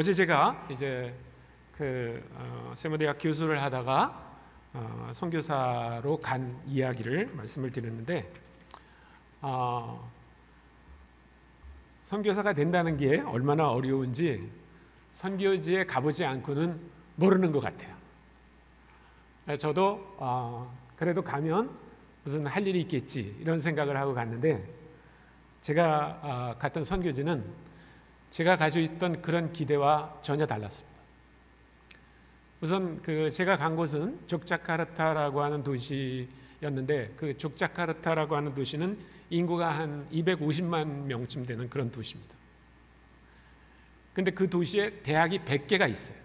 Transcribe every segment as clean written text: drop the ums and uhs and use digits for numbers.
어제 제가 이제 세모대학 교수를 하다가 선교사로 간 이야기를 말씀을 드렸는데, 선교사가 된다는 게 얼마나 어려운지 선교지에 가보지 않고는 모르는 것 같아요. 저도 그래도 가면 무슨 할 일이 있겠지 이런 생각을 하고 갔는데, 제가 갔던 선교지는 제가 가지고 있던 그런 기대와 전혀 달랐습니다. 우선 제가 간 곳은 족자카르타라고 하는 도시였는데, 그 족자카르타라고 하는 도시는 인구가 한 250만 명쯤 되는 그런 도시입니다. 근데 그 도시에 대학이 100개가 있어요.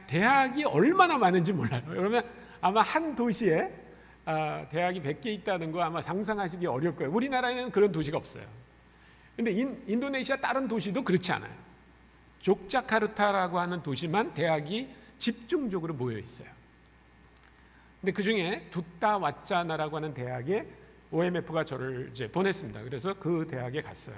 대학이 얼마나 많은지 몰라요. 그러면 아마 한 도시에 대학이 100개 있다는 거 아마 상상하시기 어려울 거예요. 우리나라에는 그런 도시가 없어요. 근데 인도네시아 다른 도시도 그렇지 않아요. 족자카르타라고 하는 도시만 대학이 집중적으로 모여 있어요. 근데 그 중에 두타와짜나라고 하는 대학에 OMF가 저를 이제 보냈습니다. 그래서 그 대학에 갔어요.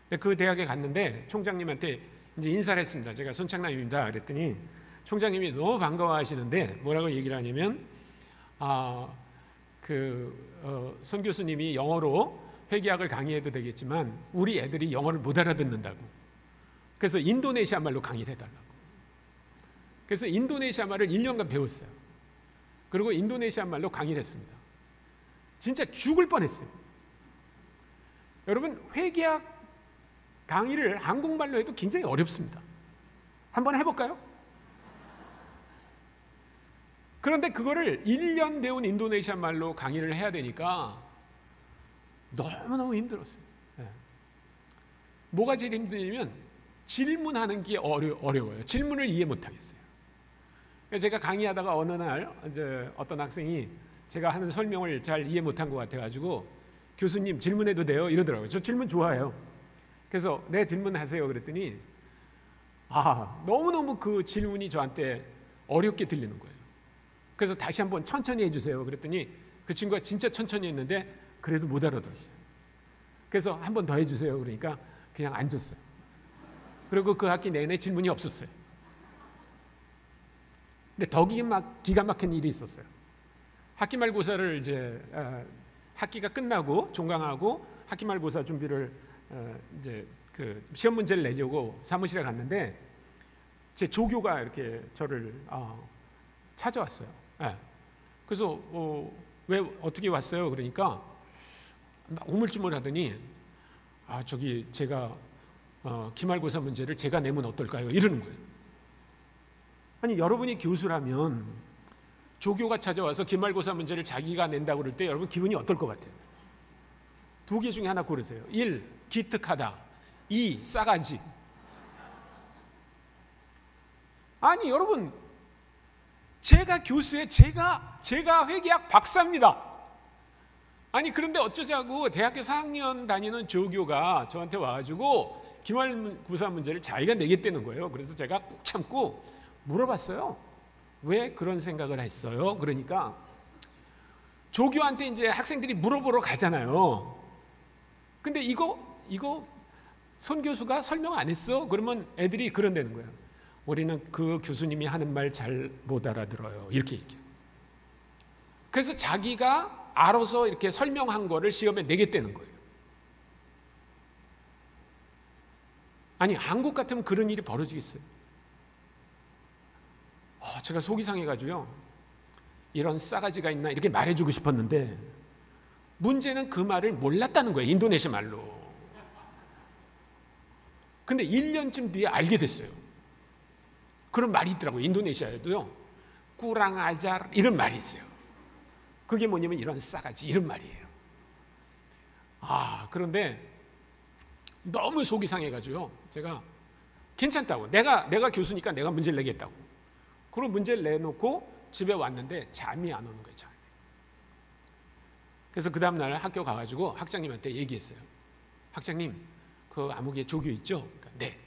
근데 그 대학에 갔는데 총장님한테 이제 인사를 했습니다. 제가 손창남입니다. 그랬더니 총장님이 너무 반가워하시는데 뭐라고 얘기를 하냐면, 손 교수님이 영어로 회계학을 강의해도 되겠지만 우리 애들이 영어를 못 알아듣는다고. 그래서 인도네시아 말로 강의를 해달라고. 그래서 인도네시아 말을 1년간 배웠어요. 그리고 인도네시아 말로 강의를 했습니다. 진짜 죽을 뻔했어요. 여러분, 회계학 강의를 한국말로 해도 굉장히 어렵습니다. 한번 해볼까요? 그런데 그거를 1년 배운 인도네시아 말로 강의를 해야 되니까 너무너무 힘들었어요. 뭐가 제일 힘드냐면 질문하는 게 어려워요. 질문을 이해 못하겠어요. 제가 강의하다가 어느 날 이제 어떤 학생이 제가 하는 설명을 잘 이해 못한 것 같아가지고, 교수님 질문해도 돼요? 이러더라고요. 저 질문 좋아해요. 그래서 네, 질문하세요. 그랬더니 너무너무 그 질문이 저한테 어렵게 들리는 거예요. 그래서 다시 한번 천천히 해주세요. 그랬더니 그 친구가 진짜 천천히 했는데 그래도 못 알아들었어요. 그래서 한 번 더 해주세요. 그러니까 그냥 앉았어요. 그리고 그 학기 내내 질문이 없었어요. 근데 더 기가 막힌 일이 있었어요. 학기 말고사를 이제 학기가 끝나고 종강하고 학기 말고사 준비를 이제 그 시험 문제를 내려고 사무실에 갔는데, 제 조교가 이렇게 저를 찾아왔어요. 그래서 왜 어떻게 왔어요? 그러니까 우물쭈물하더니 저기 제가 기말고사 문제를 제가 내면 어떨까요? 이러는 거예요. 아니, 여러분이 교수라면 조교가 찾아와서 기말고사 문제를 자기가 낸다고 그럴 때 여러분 기분이 어떨 것 같아요? 두 개 중에 하나 고르세요. 1. 기특하다. 2. 싸가지. 아니 여러분, 제가 교수에 제가 회계학 박사입니다. 아니 그런데 어쩌자고 대학교 4학년 다니는 조교가 저한테 와가지고 기말고사 문제를 자기가 내겠다는 거예요. 그래서 제가 꾹 참고 물어봤어요. 왜 그런 생각을 했어요? 그러니까 조교한테 이제 학생들이 물어보러 가잖아요. 근데 이거 손 교수가 설명 안 했어? 그러면 애들이 그런다는 거예요. 우리는 그 교수님이 하는 말 잘 못 알아들어요. 이렇게 얘기해요. 그래서 자기가 알아서 이렇게 설명한 거를 시험에 내겠다는 거예요. 아니 한국 같으면 그런 일이 벌어지겠어요? 제가 속이 상해가지고요, 이런 싸가지가 있나 이렇게 말해주고 싶었는데, 문제는 그 말을 몰랐다는 거예요. 인도네시아 말로. 근데 1년쯤 뒤에 알게 됐어요. 그런 말이 있더라고요. 인도네시아에도요, 꾸랑아잘 이런 말이 있어요. 그게 뭐냐면 이런 싸가지 이런 말이에요. 그런데 너무 속이 상해가지고요, 제가 괜찮다고, 내가 교수니까 내가 문제를 내겠다고, 그리고 문제를 내놓고 집에 왔는데 잠이 안 오는 거예요. 잠이. 그래서 그 다음날 학교 가가지고 학장님한테 얘기했어요. 학장님, 그 암흑의 조교 있죠? 그러니까, 네.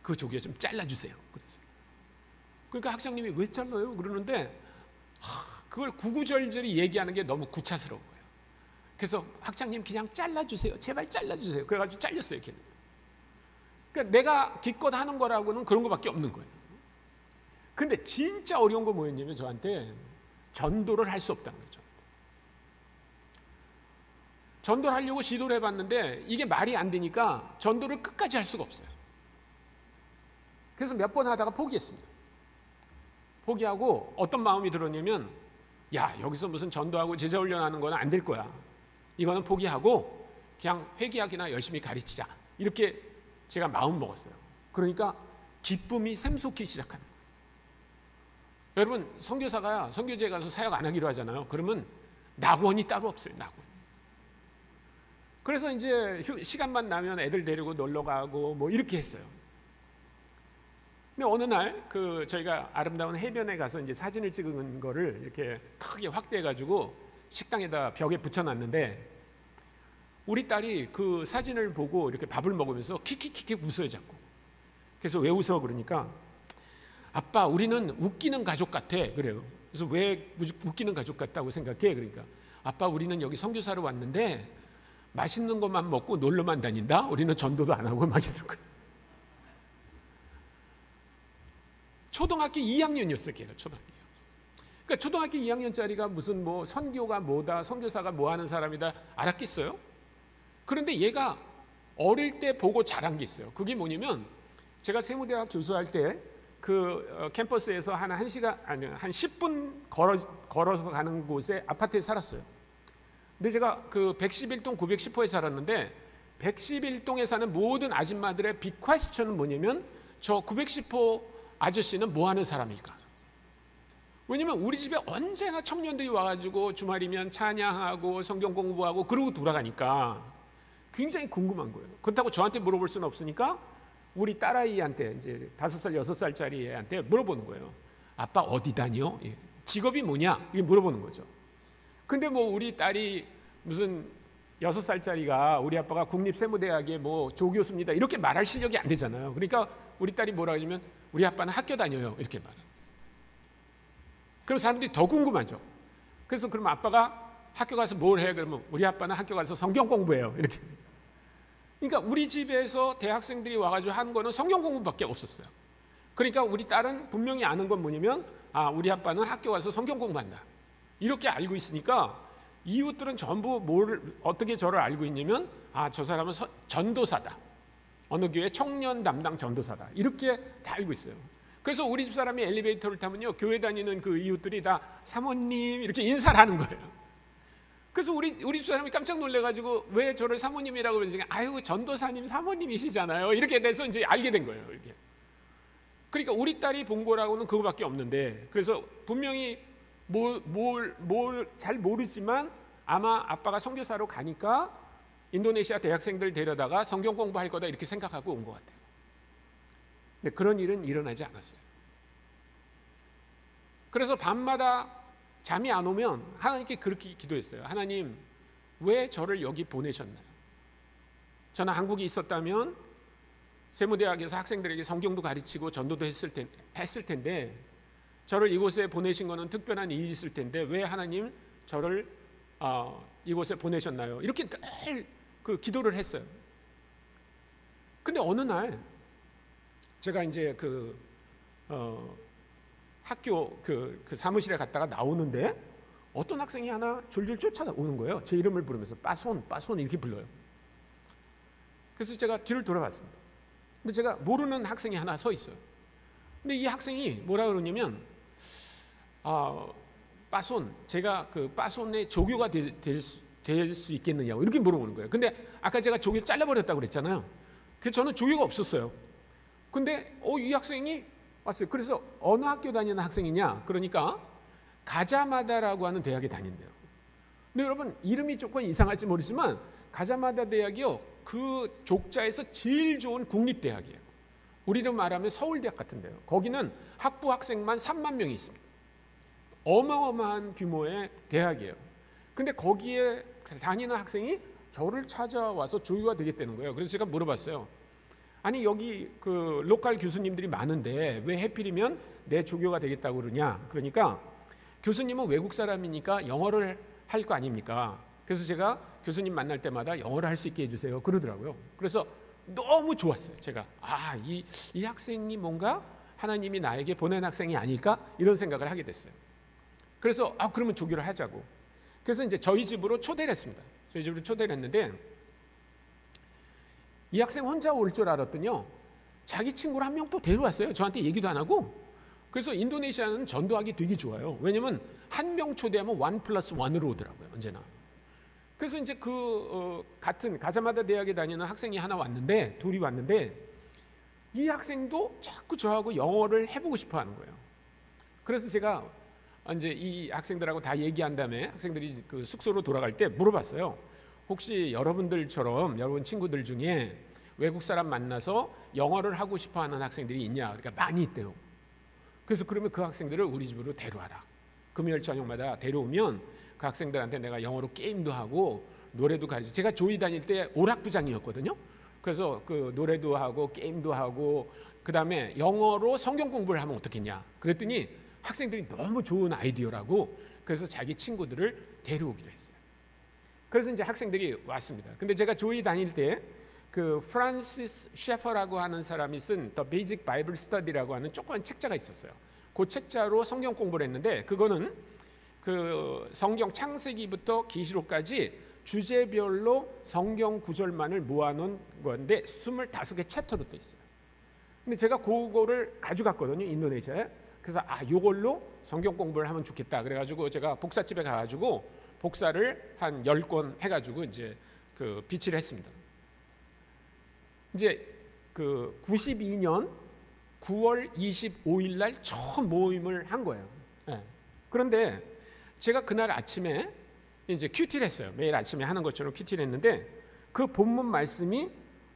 그 조교 좀 잘라주세요. 그랬어요. 그러니까 학장님이 왜 잘라요? 그러는데 그걸 구구절절히 얘기하는 게 너무 구차스러운 거예요. 그래서 학장님 그냥 잘라주세요. 제발 잘라주세요. 그래가지고 잘렸어요. 걔는. 그러니까 내가 기껏 하는 거라고는 그런 거밖에 없는 거예요. 근데 진짜 어려운 거 뭐였냐면 저한테 전도를 할 수 없다는 거죠. 전도를 하려고 시도를 해봤는데 이게 말이 안 되니까 전도를 끝까지 할 수가 없어요. 그래서 몇 번 하다가 포기했습니다. 포기하고 어떤 마음이 들었냐면, 야, 여기서 무슨 전도하고 제자 훈련하는 거는 안 될 거야. 이거는 포기하고 그냥 회개하기나 열심히 가르치자. 이렇게 제가 마음 먹었어요. 그러니까 기쁨이 샘솟기 시작하는 거예요. 여러분, 선교사가 선교지에 가서 사역 안 하기로 하잖아요. 그러면 낙원이 따로 없어요. 낙원. 그래서 이제 시간만 나면 애들 데리고 놀러 가고 뭐 이렇게 했어요. 근데 어느 날 저희가 아름다운 해변에 가서 이제 사진을 찍은 거를 이렇게 크게 확대해 가지고 식당에다 벽에 붙여놨는데, 우리 딸이 그 사진을 보고 이렇게 밥을 먹으면서 킥킥킥 웃어요 자꾸. 그래서 왜 웃어 그러니까, 아빠 우리는 웃기는 가족 같아 그래요. 그래서 왜 웃기는 가족 같다고 생각해? 그러니까, 아빠 우리는 여기 선교사로 왔는데 맛있는 것만 먹고 놀러만 다닌다. 우리는 전도도 안 하고 막 이러는 거예요. 초등학교 2학년이었어요 걔가. 초등학교. 그러니까 초등학교 2학년짜리가 무슨 뭐 선교가 뭐다, 선교사가 뭐 하는 사람이다 알았겠어요? 그런데 얘가 어릴 때 보고 자란 게 있어요. 그게 뭐냐면, 제가 세무대학 교수할 때 그 캠퍼스에서 한 1시간 아니 한 10분 걸어서 가는 곳에 아파트에 살았어요. 근데 제가 그 111동 910호에 살았는데, 111동에 사는 모든 아줌마들의 빅 퀘스천은 뭐냐면, 저 910호 아저씨는 뭐 하는 사람일까? 왜냐면 우리 집에 언제나 청년들이 와가지고 주말이면 찬양하고 성경 공부하고 그러고 돌아가니까 굉장히 궁금한 거예요. 그렇다고 저한테 물어볼 수는 없으니까 우리 딸아이한테, 이제 5살, 6살짜리 애한테 물어보는 거예요. 아빠 어디 다녀? 직업이 뭐냐? 이게 물어보는 거죠. 근데 뭐 우리 딸이 무슨 6살짜리가 우리 아빠가 국립세무대학의 뭐 조교수입니다 이렇게 말할 실력이 안 되잖아요. 그러니까 우리 딸이 뭐라 하냐면, 우리 아빠는 학교 다녀요 이렇게 말해요. 그럼 사람들이 더 궁금하죠. 그래서 그럼 아빠가 학교 가서 뭘 해? 그러면 우리 아빠는 학교 가서 성경 공부해요 이렇게. 그러니까 우리 집에서 대학생들이 와가지고 한 거는 성경 공부밖에 없었어요. 그러니까 우리 딸은 분명히 아는 건 뭐냐면, 아, 우리 아빠는 학교 가서 성경 공부한다 이렇게 알고 있으니까, 이웃들은 전부 어떻게 저를 알고 있냐면, 아, 저 사람은 전도사다, 어느 교회 청년 담당 전도사다 이렇게 다 알고 있어요. 그래서 우리 집 사람이 엘리베이터를 타면요, 교회 다니는 그 이웃들이 다 사모님 이렇게 인사를 하는 거예요. 그래서 우리 집 사람이 깜짝 놀래가지고, 왜 저를 사모님이라고 그러지? 아유, 전도사님 사모님이시잖아요 이렇게 돼서 이제 알게 된 거예요. 이렇게. 그러니까 우리 딸이 본 거라고는 그거밖에 없는데, 그래서 분명히 뭘 잘 모르지만 아마 아빠가 선교사로 가니까 인도네시아 대학생들 데려다가 성경 공부할 거다 이렇게 생각하고 온 것 같아요. 근데 그런 일은 일어나지 않았어요. 그래서 밤마다 잠이 안 오면 하나님께 그렇게 기도했어요. 하나님, 왜 저를 여기 보내셨나요? 저는 한국에 있었다면 세무대학에서 학생들에게 성경도 가르치고 전도도 했을 텐데, 저를 이곳에 보내신 거는 특별한 일이 있을 텐데 왜 하나님 저를 이곳에 보내셨나요? 이렇게 늘 그 기도를 했어요. 근데 어느 날 제가 이제 학교 그 사무실에 갔다가 나오는데, 어떤 학생이 하나 졸졸 쫓아오는 거예요. 제 이름을 부르면서 빠손 이렇게 불러요. 그래서 제가 뒤를 돌아봤습니다. 근데 제가 모르는 학생이 하나 서 있어요. 근데 이 학생이 뭐라 그러냐면, 빠손, 제가 그 빠손의 조교가 될 수 있겠느냐고 이렇게 물어보는 거예요. 근데 아까 제가 조교 잘라버렸다고 그랬잖아요. 그래서 저는 조교가 없었어요. 근데 이 학생이 왔어요. 그래서 어느 학교 다니는 학생이냐? 그러니까 가자마다라고 하는 대학에 다닌대요. 근데 여러분, 이름이 조금 이상할지 모르지만 가자마다 대학이요, 그 족자에서 제일 좋은 국립대학이에요. 우리로 말하면 서울대학 같은데요. 거기는 학부 학생만 3만 명이 있습니다. 어마어마한 규모의 대학이에요. 근데 거기에 다니는 학생이 저를 찾아와서 조교가 되겠다는 거예요. 그래서 제가 물어봤어요. 아니, 여기 그 로컬 교수님들이 많은데 왜 하필이면 내 조교가 되겠다고 그러냐? 그러니까 교수님은 외국 사람이니까 영어를 할 거 아닙니까? 그래서 제가 교수님 만날 때마다 영어를 할 수 있게 해주세요 그러더라고요. 그래서 너무 좋았어요. 제가 이 학생이 뭔가 하나님이 나에게 보낸 학생이 아닐까 이런 생각을 하게 됐어요. 그래서 그러면 조교를 하자고. 그래서 이제 저희 집으로 초대를 했습니다. 저희 집으로 초대를 했는데 이 학생 혼자 올 줄 알았더니요, 자기 친구를 한 명 또 데려왔어요. 저한테 얘기도 안 하고. 그래서 인도네시아는 전도하기 되게 좋아요. 왜냐면 한 명 초대하면 1+1으로 오더라고요, 언제나. 그래서 이제 같은 가자마다 대학에 다니는 학생이 하나 왔는데, 둘이 왔는데, 이 학생도 자꾸 저하고 영어를 해보고 싶어 하는 거예요. 그래서 제가 이제 이 학생들하고 다 얘기한 다음에 학생들이 그 숙소로 돌아갈 때 물어봤어요. 혹시 여러분들처럼 여러분 친구들 중에 외국 사람 만나서 영어를 하고 싶어 하는 학생들이 있냐? 그러니까 많이 있대요. 그래서 그러면 그 학생들을 우리 집으로 데려와라. 금요일 저녁마다 데려오면 그 학생들한테 내가 영어로 게임도 하고 노래도 가르쳐. 제가 조이 다닐 때 오락부장이었거든요. 그래서 그 노래도 하고 게임도 하고 그다음에 영어로 성경 공부를 하면 어떻겠냐. 그랬더니 학생들이 너무 좋은 아이디어라고, 그래서 자기 친구들을 데려오기로 했어요. 그래서 이제 학생들이 왔습니다. 근데 제가 조이 다닐 때 그 프란시스 셰퍼라고 하는 사람이 쓴 The Basic Bible Study라고 하는 조그만 책자가 있었어요. 그 책자로 성경 공부를 했는데, 그거는 그 성경 창세기부터 계시록까지 주제별로 성경 구절만을 모아놓은 건데 25개 챕터로 돼 있어요. 근데 제가 그거를 가져갔거든요, 인도네시아에. 그래서 요걸로 성경 공부를 하면 좋겠다. 그래가지고 제가 복사집에 가가지고 복사를 한 10권 해가지고 이제 그 비치를 했습니다. 이제 그 92년 9월 25일 날 처음 모임을 한 거예요. 네. 그런데 제가 그날 아침에 이제 큐티를 했어요. 매일 아침에 하는 것처럼 큐티를 했는데, 그 본문 말씀이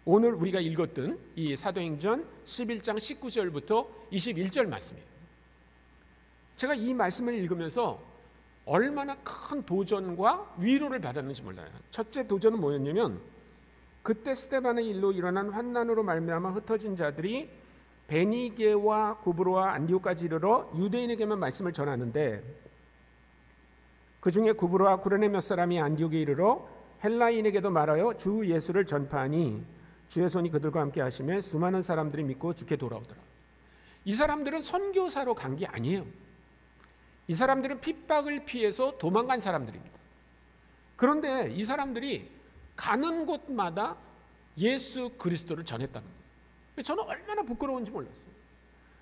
오늘 우리가 읽었던 이 사도행전 11장 19절부터 21절 말씀이에요. 제가 이 말씀을 읽으면서 얼마나 큰 도전과 위로를 받았는지 몰라요. 첫째 도전은 뭐였냐면, 그때 스데반의 일로 일어난 환난으로 말미암아 흩어진 자들이 베니게와 구브로와 안디옥까지 이르러 유대인에게만 말씀을 전하는데, 그 중에 구브로와 구레네 몇 사람이 안디옥에 이르러 헬라인에게도 말하여 주 예수를 전파하니 주의 손이 그들과 함께 하시며 수많은 사람들이 믿고 주께 돌아오더라. 이 사람들은 선교사로 간 게 아니에요. 이 사람들은 핍박을 피해서 도망간 사람들입니다. 그런데 이 사람들이 가는 곳마다 예수 그리스도를 전했다는 거예요. 저는 얼마나 부끄러운지 몰랐어요.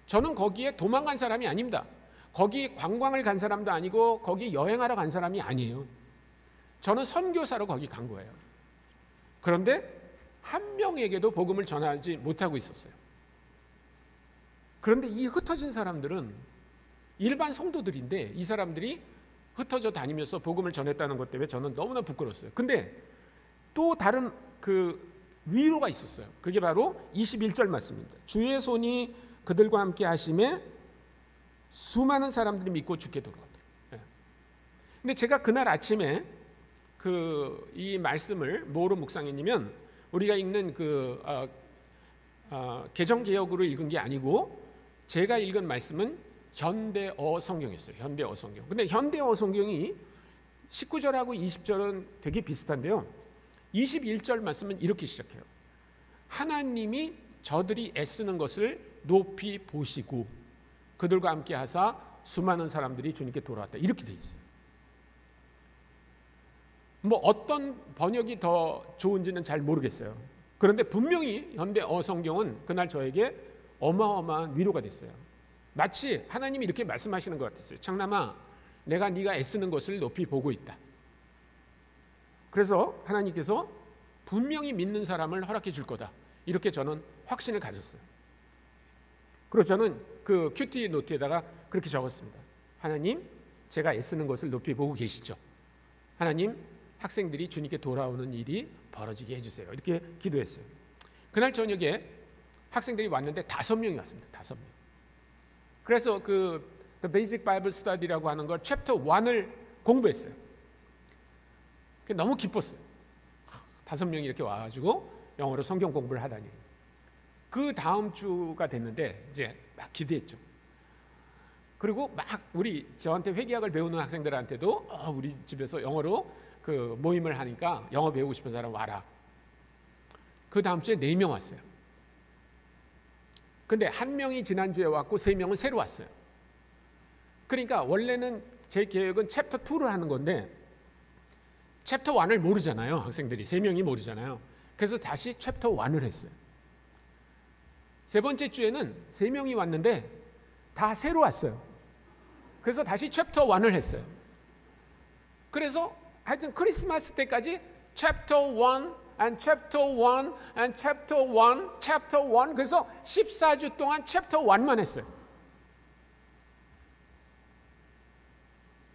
저는 거기에 도망간 사람이 아닙니다. 거기 관광을 간 사람도 아니고 거기 여행하러 간 사람이 아니에요. 저는 선교사로 거기 간 거예요. 그런데 한 명에게도 복음을 전하지 못하고 있었어요. 그런데 이 흩어진 사람들은 일반 성도들인데, 이 사람들이 흩어져 다니면서 복음을 전했다는 것 때문에 저는 너무나 부끄러웠어요. 근데 또 다른 그 위로가 있었어요. 그게 바로 21절 말씀입니다. 주의 손이 그들과 함께 하심에 수많은 사람들이 믿고 주께 돌아오더라. 근데 제가 그날 아침에 이 말씀을 뭐로 묵상했냐면, 우리가 읽는 개정개혁으로 읽은 게 아니고 제가 읽은 말씀은 현대어 성경이었어요. 현대어 성경. 근데 현대어 성경이 19절하고 20절은 되게 비슷한데요. 21절 말씀은 이렇게 시작해요. 하나님이 저들이 애쓰는 것을 높이 보시고 그들과 함께 하사 수많은 사람들이 주님께 돌아왔다. 이렇게 돼 있어요. 뭐 어떤 번역이 더 좋은지는 잘 모르겠어요. 그런데 분명히 현대어 성경은 그날 저에게 어마어마한 위로가 됐어요. 마치 하나님이 이렇게 말씀하시는 것 같았어요. 창남아, 내가 네가 애쓰는 것을 높이 보고 있다. 그래서 하나님께서 분명히 믿는 사람을 허락해 줄 거다. 이렇게 저는 확신을 가졌어요. 그래서 저는 그 큐티 노트에다가 그렇게 적었습니다. 하나님, 제가 애쓰는 것을 높이 보고 계시죠. 하나님, 학생들이 주님께 돌아오는 일이 벌어지게 해주세요. 이렇게 기도했어요. 그날 저녁에 학생들이 왔는데 5명이 왔습니다. 5명. 그래서 The Basic Bible Study라고 하는 걸 챕터 1을 공부했어요. 너무 기뻤어요. 5명이 이렇게 와가지고 영어로 성경 공부를 하다니. 그 다음 주가 됐는데 이제 막 기대했죠. 그리고 막 저한테 회계학을 배우는 학생들한테도 우리 집에서 영어로 그 모임을 하니까 영어 배우고 싶은 사람 와라. 그 다음 주에 4명 왔어요. 근데 1명이 지난주에 왔고 3명은 새로 왔어요. 그러니까 원래는 제 계획은 챕터 2를 하는 건데 챕터 1을 모르잖아요. 학생들이 3명이 모르잖아요. 그래서 다시 챕터 1을 했어요. 세 번째 주에는 3명이 왔는데 다 새로 왔어요. 그래서 다시 챕터 1을 했어요. 그래서 하여튼 크리스마스 때까지 챕터 1 and chapter 1 and chapter 1, chapter 1 그래서 14주 동안 챕터 1만 했어요.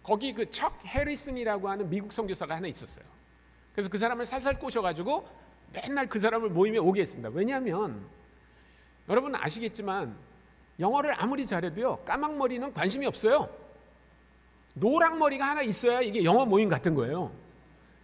거기 그 척 해리슨이라고 하는 미국 선교사가 하나 있었어요. 그래서 그 사람을 살살 꼬셔가지고 맨날 그 사람을 모임에 오게 했습니다. 왜냐하면 여러분 아시겠지만 영어를 아무리 잘해도요 까막머리는 관심이 없어요. 노랑머리가 하나 있어야 이게 영어 모임 같은 거예요.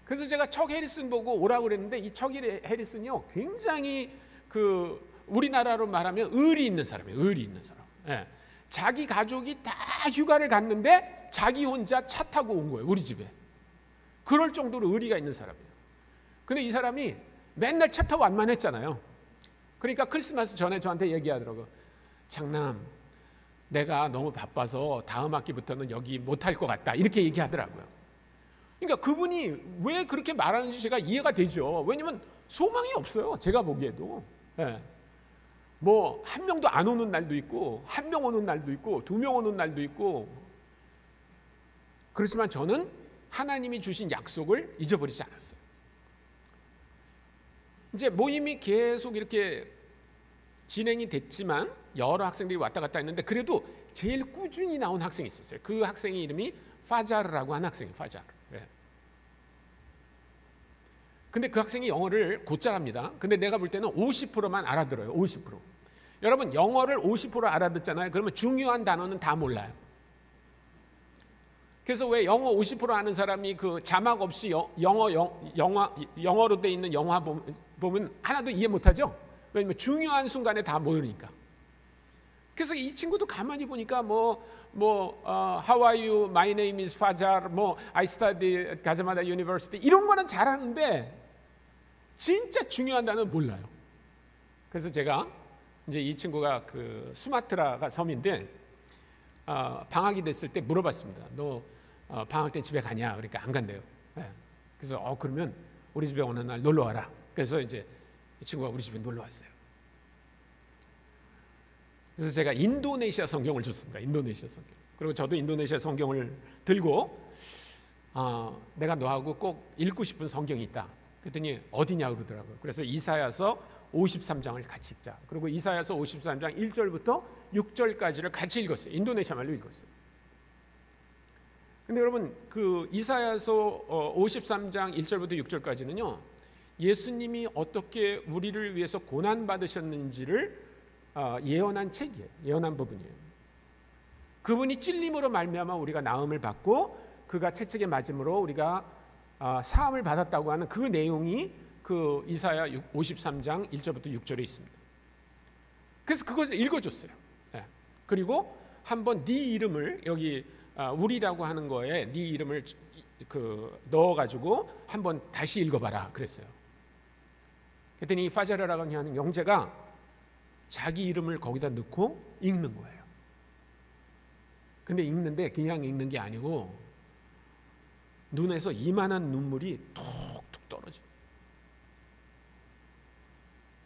그래서 제가 척 해리슨 보고 오라고 그랬는데 이 척 해리슨이요 굉장히 그 우리나라로 말하면 의리 있는 사람이에요. 의리 있는 사람. 예. 자기 가족이 다 휴가를 갔는데 자기 혼자 차 타고 온 거예요. 우리 집에. 그럴 정도로 의리가 있는 사람이에요. 근데 이 사람이 맨날 챕터 1만 했잖아요. 그러니까 크리스마스 전에 저한테 얘기하더라고요. 장남, 내가 너무 바빠서 다음 학기부터는 여기 못할 것 같다. 이렇게 얘기하더라고요. 그러니까 그분이 왜 그렇게 말하는지 제가 이해가 되죠. 왜냐면 소망이 없어요. 제가 보기에도. 예. 뭐 한 명도 안 오는 날도 있고 1명 오는 날도 있고 2명 오는 날도 있고 그렇지만 저는 하나님이 주신 약속을 잊어버리지 않았어요. 이제 모임이 계속 이렇게 진행이 됐지만 여러 학생들이 왔다 갔다 했는데 그래도 제일 꾸준히 나온 학생이 있었어요. 그 학생의 이름이 파자르라고 하는 학생이에요. 파자르. 네. 근데 그 학생이 영어를 곧잘합니다. 근데 내가 볼 때는 50%만 알아들어요. 50%. 여러분 영어를 50% 알아듣잖아요. 그러면 중요한 단어는 다 몰라요. 그래서 왜 영어 50% 아는 사람이 그 자막 없이 영어로 돼 있는 영화 보면 하나도 이해 못하죠? 왜냐면 중요한 순간에 다 모르니까. 그래서 이 친구도 가만히 보니까 How are you? My name is Fajar. I study at Gazamada University. 이런 거는 잘하는데 진짜 중요한 단어는 몰라요. 그래서 제가 이제 이 친구가 그 수마트라가 섬인데 방학이 됐을 때 물어봤습니다. 너 방학 때 집에 가냐? 그러니까 안 간대요. 네. 그래서 그러면 우리 집에 어느 날 놀러 와라. 그래서 이제 이 친구가 우리 집에 놀러 왔어요. 그래서 제가 인도네시아 성경을 줬습니다. 인도네시아 성경. 그리고 저도 인도네시아 성경을 들고 내가 너하고 꼭 읽고 싶은 성경이 있다. 그랬더니 어디냐고 그러더라고요. 그래서 이사야서 53장을 같이 읽자. 그리고 이사야서 53장 1절부터 6절까지를 같이 읽었어요. 인도네시아 말로 읽었어요. 근데 여러분 그 이사야서 53장 1절부터 6절까지는요. 예수님이 어떻게 우리를 위해서 고난 받으셨는지를 예언한 책이에요. 예언한 부분이에요. 그분이 찔림으로 말미암아 우리가 나음을 받고 그가 채찍에 맞음으로 우리가 사함을 받았다고 하는 그 내용이 그 이사야 53장 1절부터 6절에 있습니다. 그래서 그것을 읽어줬어요. 네. 그리고 한번 네 이름을 여기 우리라고 하는 거에 네 이름을 넣어가지고 한번 다시 읽어봐라 그랬어요. 그랬더니 이 파자르라고 하는 형제가 자기 이름을 거기다 넣고 읽는 거예요. 근데 읽는데 그냥 읽는 게 아니고 눈에서 이만한 눈물이 툭툭 떨어져요.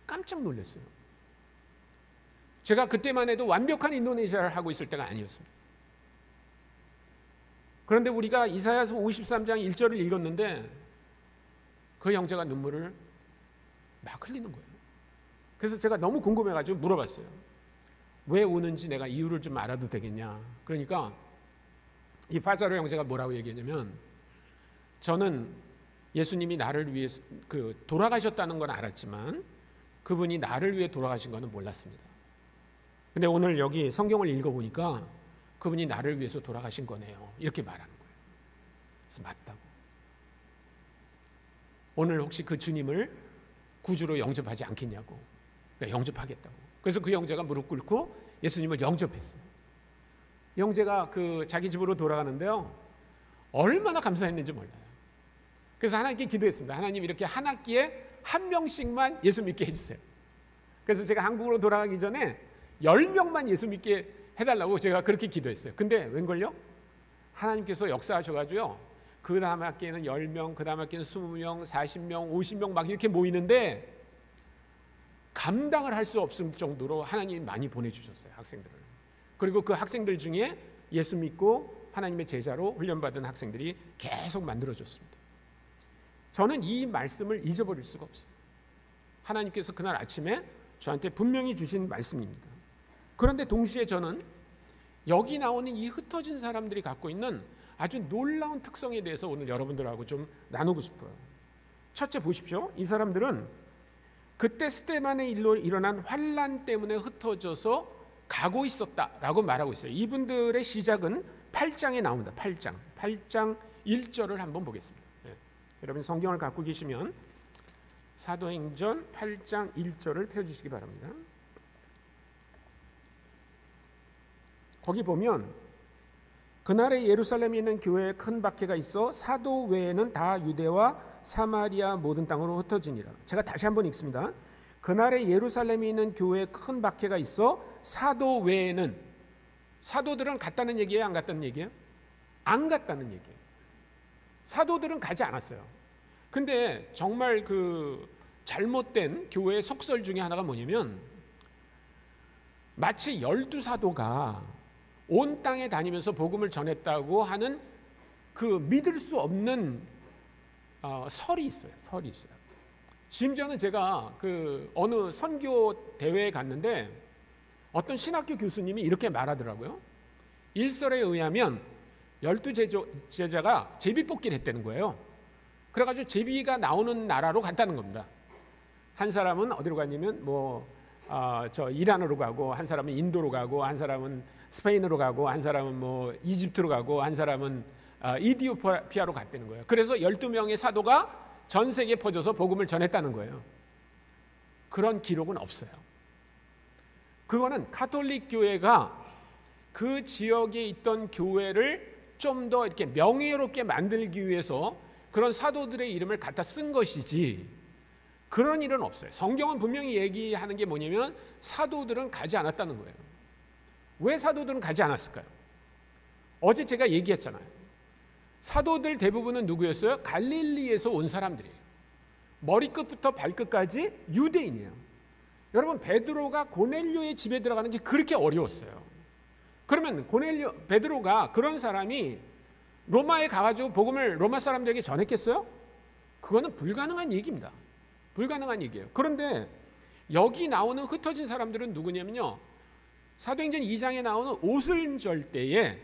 깜짝 놀랐어요. 제가 그때만 해도 완벽한 인도네시아를 하고 있을 때가 아니었습니다. 그런데 우리가 이사야서 53장 1절을 읽었는데 그 형제가 눈물을 막 흘리는 거예요. 그래서 제가 너무 궁금해가지고 물어봤어요. 왜 우는지 내가 이유를 좀 알아도 되겠냐. 그러니까 이 파자르 형제가 뭐라고 얘기했냐면 저는 예수님이 나를 위해서 돌아가셨다는 건 알았지만 그분이 나를 위해 돌아가신 것은 몰랐습니다. 근데 오늘 여기 성경을 읽어보니까 그분이 나를 위해서 돌아가신 거네요. 이렇게 말하는 거예요. 그래서 맞다고. 오늘 혹시 그 주님을 구주로 영접하지 않겠냐고. 그러니까 영접하겠다고. 그래서 그 형제가 무릎 꿇고 예수님을 영접했어요. 형제가 자기 집으로 돌아가는데요. 얼마나 감사했는지 몰라요. 그래서 하나님께 기도했습니다. 하나님, 이렇게 한 학기에 한 명씩만 예수 믿게 해주세요. 그래서 제가 한국으로 돌아가기 전에 10명만 예수 믿게 해달라고 제가 그렇게 기도했어요. 근데 웬걸요? 하나님께서 역사하셔가지고요, 그 다음 학기에는 10명, 그 다음 학기에는 20명, 40명, 50명 막 이렇게 모이는데 감당을 할 수 없을 정도로 하나님이 많이 보내주셨어요, 학생들을. 그리고 그 학생들 중에 예수 믿고 하나님의 제자로 훈련받은 학생들이 계속 만들어졌습니다. 저는 이 말씀을 잊어버릴 수가 없어요. 하나님께서 그날 아침에 저한테 분명히 주신 말씀입니다. 그런데 동시에 저는 여기 나오는 이 흩어진 사람들이 갖고 있는 아주 놀라운 특성에 대해서 오늘 여러분들하고 좀 나누고 싶어요. 첫째, 보십시오. 이 사람들은 그때 스데반의 일로 일어난 환난 때문에 흩어져서 가고 있었다라고 말하고 있어요. 이분들의 시작은 8장에 나옵니다. 8장 1절을 한번 보겠습니다. 네. 여러분 성경을 갖고 계시면 사도행전 8장 1절을 펴주시기 바랍니다. 거기 보면 그날에 예루살렘에 있는 교회에 큰 박해가 있어 사도 외에는 다 유대와 사마리아 모든 땅으로 흩어지니라. 제가 다시 한번 읽습니다. 그날에 예루살렘에 있는 교회에 큰 박해가 있어 사도 외에는, 사도들은 갔다는 얘기예요, 안 갔다는 얘기예요? 안 갔다는 얘기예요. 사도들은 가지 않았어요. 근데 정말 그 잘못된 교회의 속설 중에 하나가 뭐냐면, 마치 12사도가 온 땅에 다니면서 복음을 전했다고 하는 그 믿을 수 없는 설이 있어요. 설이 있어요. 심지어는 제가 그 어느 선교 대회에 갔는데 어떤 신학교 교수님이 이렇게 말하더라고요. 일설에 의하면 12제자가 제비뽑기를 했다는 거예요. 그래가지고 제비가 나오는 나라로 갔다는 겁니다. 한 사람은 어디로 갔냐면 저 이란으로 가고, 한 사람은 인도로 가고, 한 사람은 스페인으로 가고, 한 사람은 이집트로 가고, 한 사람은 이디오피아로 갔다는 거예요. 그래서 12명의 사도가 전 세계에 퍼져서 복음을 전했다는 거예요. 그런 기록은 없어요. 그거는 가톨릭 교회가 그 지역에 있던 교회를 좀 더 이렇게 명예롭게 만들기 위해서 그런 사도들의 이름을 갖다 쓴 것이지, 그런 일은 없어요. 성경은 분명히 얘기하는 게 뭐냐면 사도들은 가지 않았다는 거예요. 왜 사도들은 가지 않았을까요? 어제 제가 얘기했잖아요. 사도들 대부분은 누구였어요? 갈릴리에서 온 사람들이에요. 머리끝부터 발끝까지 유대인이에요. 여러분, 베드로가 고넬료의 집에 들어가는 게 그렇게 어려웠어요. 그러면 베드로가 그런 사람이 로마에 가가지고 복음을 로마 사람들에게 전했겠어요? 그거는 불가능한 얘기입니다. 불가능한 얘기예요. 그런데 여기 나오는 흩어진 사람들은 누구냐면요, 사도행전 2장에 나오는 오순절 때에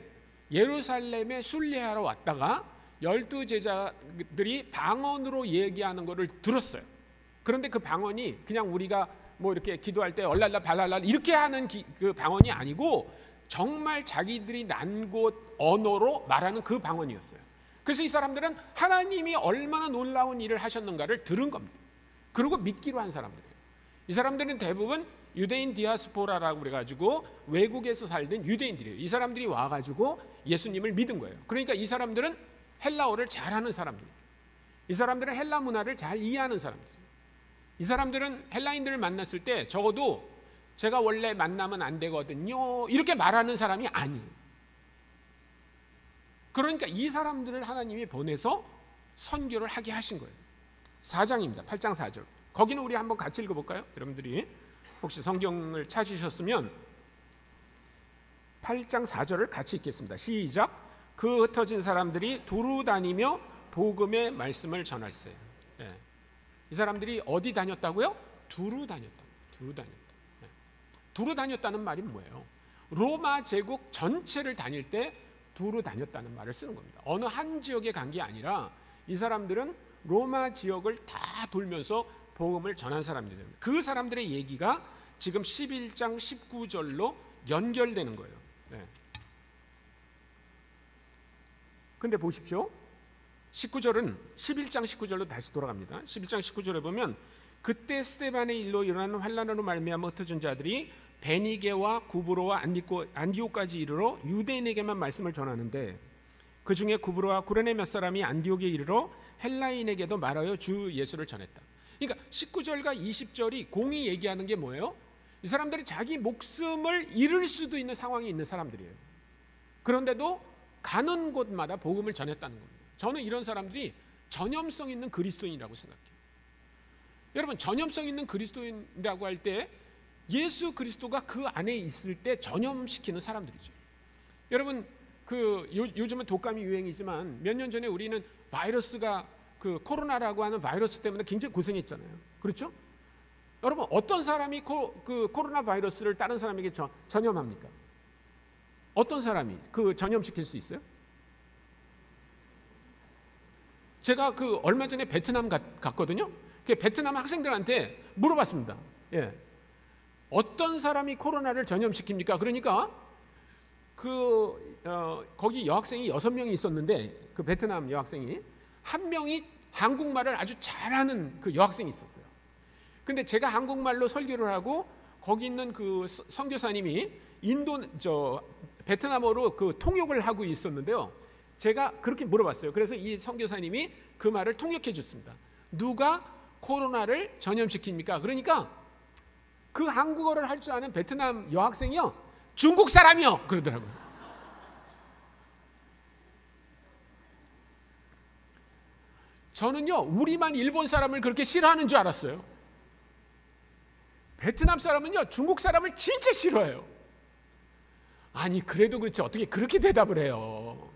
예루살렘에 순례하러 왔다가 12제자들이 방언으로 얘기하는 것을 들었어요. 그런데 그 방언이 그냥 우리가 이렇게 기도할 때 얼랄라 발랄라 이렇게 하는 그 방언이 아니고 정말 자기들이 난 곳 언어로 말하는 그 방언이었어요. 그래서 이 사람들은 하나님이 얼마나 놀라운 일을 하셨는가를 들은 겁니다. 그리고 믿기로 한 사람들이에요. 이 사람들은 대부분 유대인 디아스포라라고 그래가지고 외국에서 살던 유대인들이에요. 이 사람들이 와가지고 예수님을 믿은 거예요. 그러니까 이 사람들은 헬라어를 잘하는 사람들이에요. 이 사람들은 헬라 문화를 잘 이해하는 사람들이에요. 이 사람들은 헬라인들을 만났을 때 적어도 제가 원래 만나면 안 되거든요 이렇게 말하는 사람이 아니에요. 그러니까 이 사람들을 하나님이 보내서 선교를 하게 하신 거예요. 4장입니다. 8장 4절. 거기는 우리 한번 같이 읽어볼까요? 여러분들이 혹시 성경을 찾으셨으면 8장 4절을 같이 읽겠습니다. 시작. 그 흩어진 사람들이 두루 다니며 복음의 말씀을 전할세. 예. 이 사람들이 어디 다녔다고요? 두루 다녔다. 두루 다녔다. 예. 두루 다녔다는 말이 뭐예요? 로마 제국 전체를 다닐 때 두루 다녔다는 말을 쓰는 겁니다. 어느 한 지역에 간 게 아니라 이 사람들은 로마 지역을 다 돌면서 복음을 전한 사람들입니다. 그 사람들의 얘기가 지금 11장 19절로 연결되는 거예요. 네. 근데 보십시오. 19절은 11장 19절로 다시 돌아갑니다. 11장 19절에 보면 그때 스데반의 일로 일어나는 환난으로 말미암아 흩어진 자들이 베니게와 구브로와 안디옥까지 이르러 유대인에게만 말씀을 전하는데 그 중에 구브로와 구레네 몇 사람이 안디옥에 이르러 헬라인에게도 말하여 주 예수를 전했다. 그러니까 19절과 20절이 공이 얘기하는 게 뭐예요? 이 사람들이 자기 목숨을 잃을 수도 있는 상황이 있는 사람들이에요. 그런데도 가는 곳마다 복음을 전했다는 겁니다. 저는 이런 사람들이 전염성 있는 그리스도인이라고 생각해요. 여러분, 전염성 있는 그리스도인이라고 할 때 예수 그리스도가 그 안에 있을 때 전염시키는 사람들이죠. 여러분, 요즘은 독감이 유행이지만 몇 년 전에 우리는 바이러스가 코로나라고 하는 바이러스 때문에 굉장히 고생했잖아요. 그렇죠? 여러분, 어떤 사람이 코로나 바이러스를 다른 사람에게 전염합니까? 어떤 사람이 전염시킬 수 있어요? 제가 얼마 전에 베트남 갔거든요. 베트남 학생들한테 물어봤습니다. 예. 어떤 사람이 코로나를 전염시킵니까? 그러니까 거기 여학생이 6명이 있었는데, 그 베트남 여학생이 한 명이 한국말을 아주 잘하는 그 여학생이 있었어요. 근데 제가 한국말로 설교를 하고 거기 있는 그 선교사님이 베트남어로 통역을 하고 있었는데요. 제가 그렇게 물어봤어요. 그래서 이 선교사님이 그 말을 통역해 줬습니다. 누가 코로나를 전염시킵니까? 그러니까 그 한국어를 할 줄 아는 베트남 여학생이요, 중국 사람이요, 그러더라고요. 저는요, 우리만 일본 사람을 그렇게 싫어하는 줄 알았어요. 베트남 사람은요, 중국 사람을 진짜 싫어해요. 아니, 그래도 그렇지 어떻게 그렇게 대답을 해요?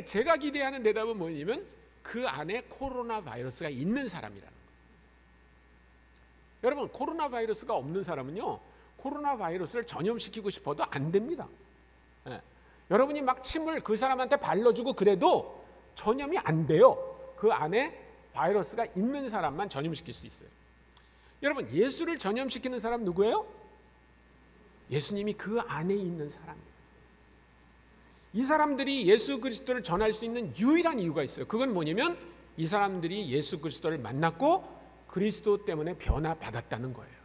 제가 기대하는 대답은 뭐냐면 그 안에 코로나 바이러스가 있는 사람이라는 거예요. 여러분, 코로나 바이러스가 없는 사람은요, 코로나 바이러스를 전염시키고 싶어도 안 됩니다. 예. 여러분이 막 침을 그 사람한테 발라주고 그래도 전염이 안 돼요. 그 안에 바이러스가 있는 사람만 전염시킬 수 있어요. 여러분, 예수를 전염시키는 사람 누구예요? 예수님이 그 안에 있는 사람이에요. 이 사람들이 예수 그리스도를 전할 수 있는 유일한 이유가 있어요. 그건 뭐냐면 이 사람들이 예수 그리스도를 만났고 그리스도 때문에 변화받았다는 거예요.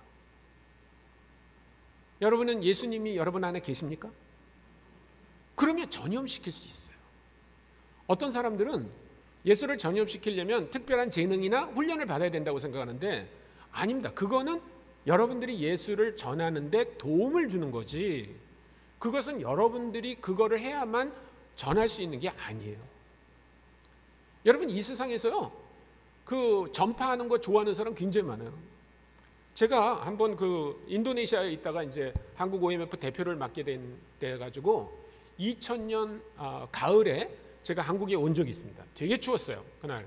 여러분은 예수님이 여러분 안에 계십니까? 그러면 전염시킬 수 있어요. 어떤 사람들은 예수를 전염시키려면 특별한 재능이나 훈련을 받아야 된다고 생각하는데 아닙니다. 그거는 여러분들이 예수를 전하는데 도움을 주는 거지, 그것은 여러분들이 그거를 해야만 전할 수 있는 게 아니에요. 여러분, 이 세상에서요, 전파하는 거 좋아하는 사람 굉장히 많아요. 제가 한번 인도네시아에 있다가 이제 한국 OMF 대표를 맡게 돼 가지고 2000년 가을에 제가 한국에 온 적이 있습니다. 되게 추웠어요, 그날.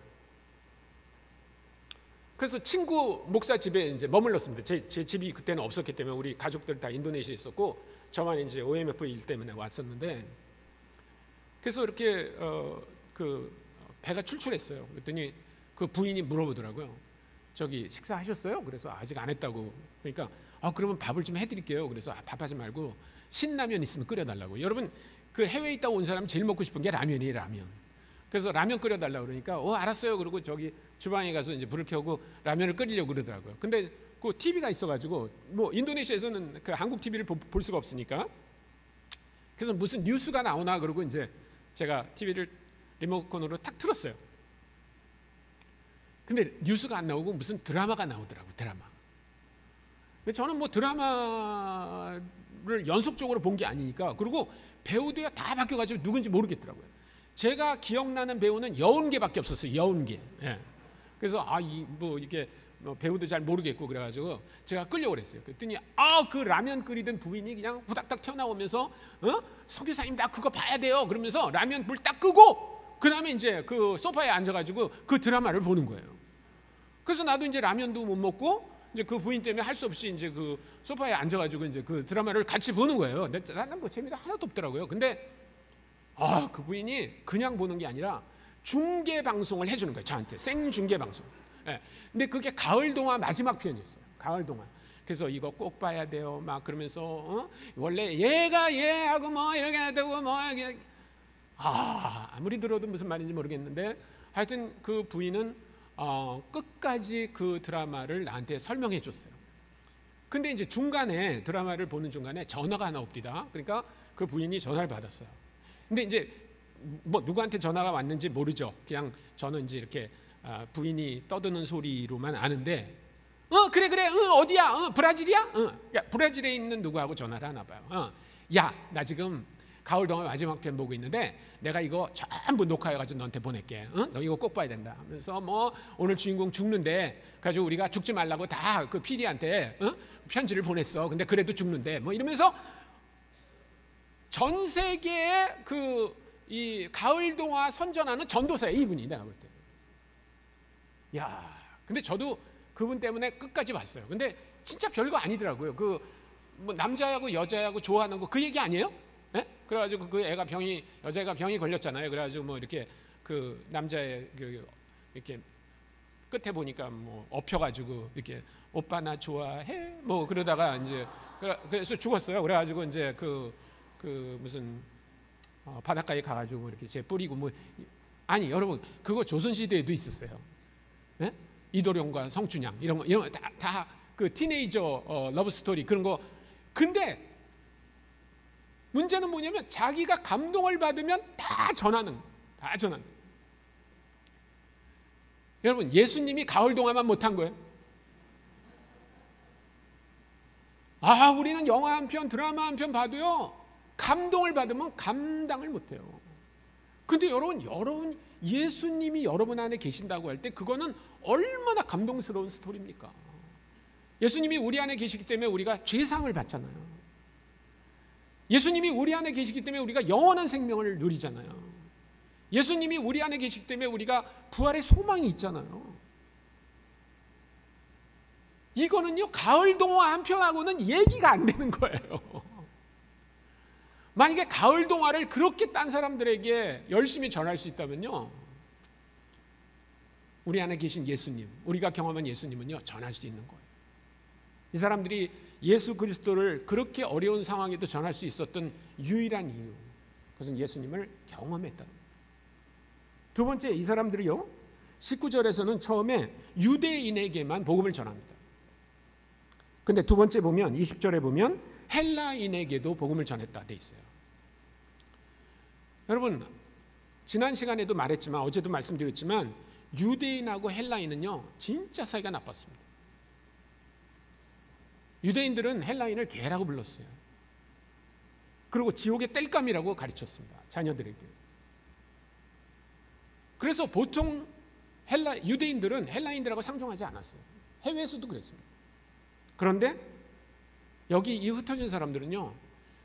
그래서 친구 목사 집에 이제 머물렀습니다. 제 집이 그때는 없었기 때문에 우리 가족들 다 인도네시아에 있었고 저만 이제 OMF 일 때문에 왔었는데, 그래서 이렇게 배가 출출했어요. 그랬더니 그 부인이 물어보더라고요. 저기 식사하셨어요? 그래서 아직 안 했다고. 그러니까 그러면 밥을 좀 해드릴게요. 그래서 밥하지 말고 신라면 있으면 끓여달라고. 여러분, 그 해외에 있다 온 사람 제일 먹고 싶은 게 라면이에요, 라면. 그래서 라면 끓여달라고 그러니까 알았어요. 그러고 저기 주방에 가서 이제 불을 켜고 라면을 끓이려고 그러더라고요. 근데 그 TV가 있어가지고 뭐 인도네시아에서는 그 한국 TV를 볼 수가 없으니까, 그래서 무슨 뉴스가 나오나 그러고 이제 제가 TV를 리모컨으로 탁 틀었어요. 근데 뉴스가 안 나오고 무슨 드라마가 나오더라고요, 드라마. 근데 저는 뭐 드라마를 연속적으로 본 게 아니니까, 그리고 배우들이 다 바뀌어가지고 누군지 모르겠더라고요. 제가 기억나는 배우는 여운계밖에 없었어요, 여운계. 예. 그래서 이게 배우도 잘 모르겠고 그래가지고 제가 끌려고 그랬어요. 그랬더니 그 라면 끓이던 부인이 그냥 후닥닥 튀어나오면서 서교사님 나 그거 봐야 돼요 그러면서 라면 불 딱 끄고 그 다음에 이제 그 소파에 앉아가지고 그 드라마를 보는 거예요. 그래서 나도 이제 라면도 못 먹고 이제 그 부인 때문에 할 수 없이 이제 그 소파에 앉아가지고 이제 그 드라마를 같이 보는 거예요. 나는 뭐 재미가 하나도 없더라고요. 근데 그 부인이 그냥 보는 게 아니라 중계 방송을 해주는 거예요, 저한테. 생 중계 방송. 예. 근데 그게 가을 동화 마지막 편이었어요. 가을 동화. 그래서 이거 꼭 봐야 돼요. 막 그러면서 원래 얘가 얘하고 뭐 이렇게 해야 되고 뭐 이게 아무리 들어도 무슨 말인지 모르겠는데 하여튼 그 부인은 끝까지 그 드라마를 나한테 설명해 줬어요. 근데 이제 중간에 드라마를 보는 중간에 전화가 하나 옵니다. 그러니까 그 부인이 전화를 받았어요. 근데 이제 뭐 누구한테 전화가 왔는지 모르죠. 그냥 저는 이제 이렇게 부인이 떠드는 소리로만 아는데, 그래, 어디야? 브라질이야? 야, 브라질에 있는 누구하고 전화를 하나 봐요. 야, 나 지금 가을 동화 마지막 편 보고 있는데 내가 이거 전부 녹화해가지고 너한테 보낼게. 너 이거 꼭 봐야 된다 하면서 뭐 오늘 주인공 죽는데 가지고 우리가 죽지 말라고 다 그 PD한테 편지를 보냈어. 근데 그래도 죽는데 뭐 이러면서 전 세계에 이 가을 동화 선전하는 전도사예요, 이분이. 내가 볼 때. 야, 근데 저도 그분 때문에 끝까지 봤어요. 근데 진짜 별거 아니더라고요. 뭐 남자하고 여자하고 좋아하는 거 그 얘기 아니에요? 예? 그래가지고 그 여자애가 병이 걸렸잖아요. 그래가지고 뭐 이렇게 그 남자의 이렇게 끝에 보니까 뭐 엎혀가지고 이렇게 오빠 나 좋아해? 뭐 그러다가 이제 그래서 죽었어요. 그래가지고 이제 무슨 바닷가에 가가지고 이렇게 재 뿌리고 뭐. 아니 여러분, 그거 조선시대에도 있었어요. 예? 이도령과 성춘향 이런 거 다 그 티네이저 러브 스토리 그런 거. 근데 문제는 뭐냐면 자기가 감동을 받으면 다 전하는. 여러분, 예수님이 가을 동화만 못한 거예요. 우리는 영화 한 편, 드라마 한 편 봐도요, 감동을 받으면 감당을 못해요. 근데 여러분 예수님이 여러분 안에 계신다고 할 때 그거는 얼마나 감동스러운 스토리입니까? 예수님이 우리 안에 계시기 때문에 우리가 죄상을 받잖아요. 예수님이 우리 안에 계시기 때문에 우리가 영원한 생명을 누리잖아요. 예수님이 우리 안에 계시기 때문에 우리가 부활의 소망이 있잖아요. 이거는요, 가을 동화 한 편하고는 얘기가 안 되는 거예요. 만약에 가을 동화를 그렇게 딴 사람들에게 열심히 전할 수 있다면요, 우리 안에 계신 예수님, 우리가 경험한 예수님은요, 전할 수 있는 거예요. 이 사람들이 예수 그리스도를 그렇게 어려운 상황에도 전할 수 있었던 유일한 이유, 그것은 예수님을 경험했다는 거예요. 두 번째, 이 사람들이요, 19절에서는 처음에 유대인에게만 복음을 전합니다. 근데 두 번째 보면 20절에 보면 헬라인에게도 복음을 전했다 돼 있어요. 여러분, 지난 시간에도 말했지만 어제도 말씀드렸지만 유대인하고 헬라인은요, 진짜 사이가 나빴습니다. 유대인들은 헬라인을 개라고 불렀어요. 그리고 지옥의 땔감이라고 가르쳤습니다, 자녀들에게. 그래서 보통 유대인들은 헬라인들하고 상종하지 않았어요. 해외에서도 그랬습니다. 그런데 여기 이 흩어진 사람들은요,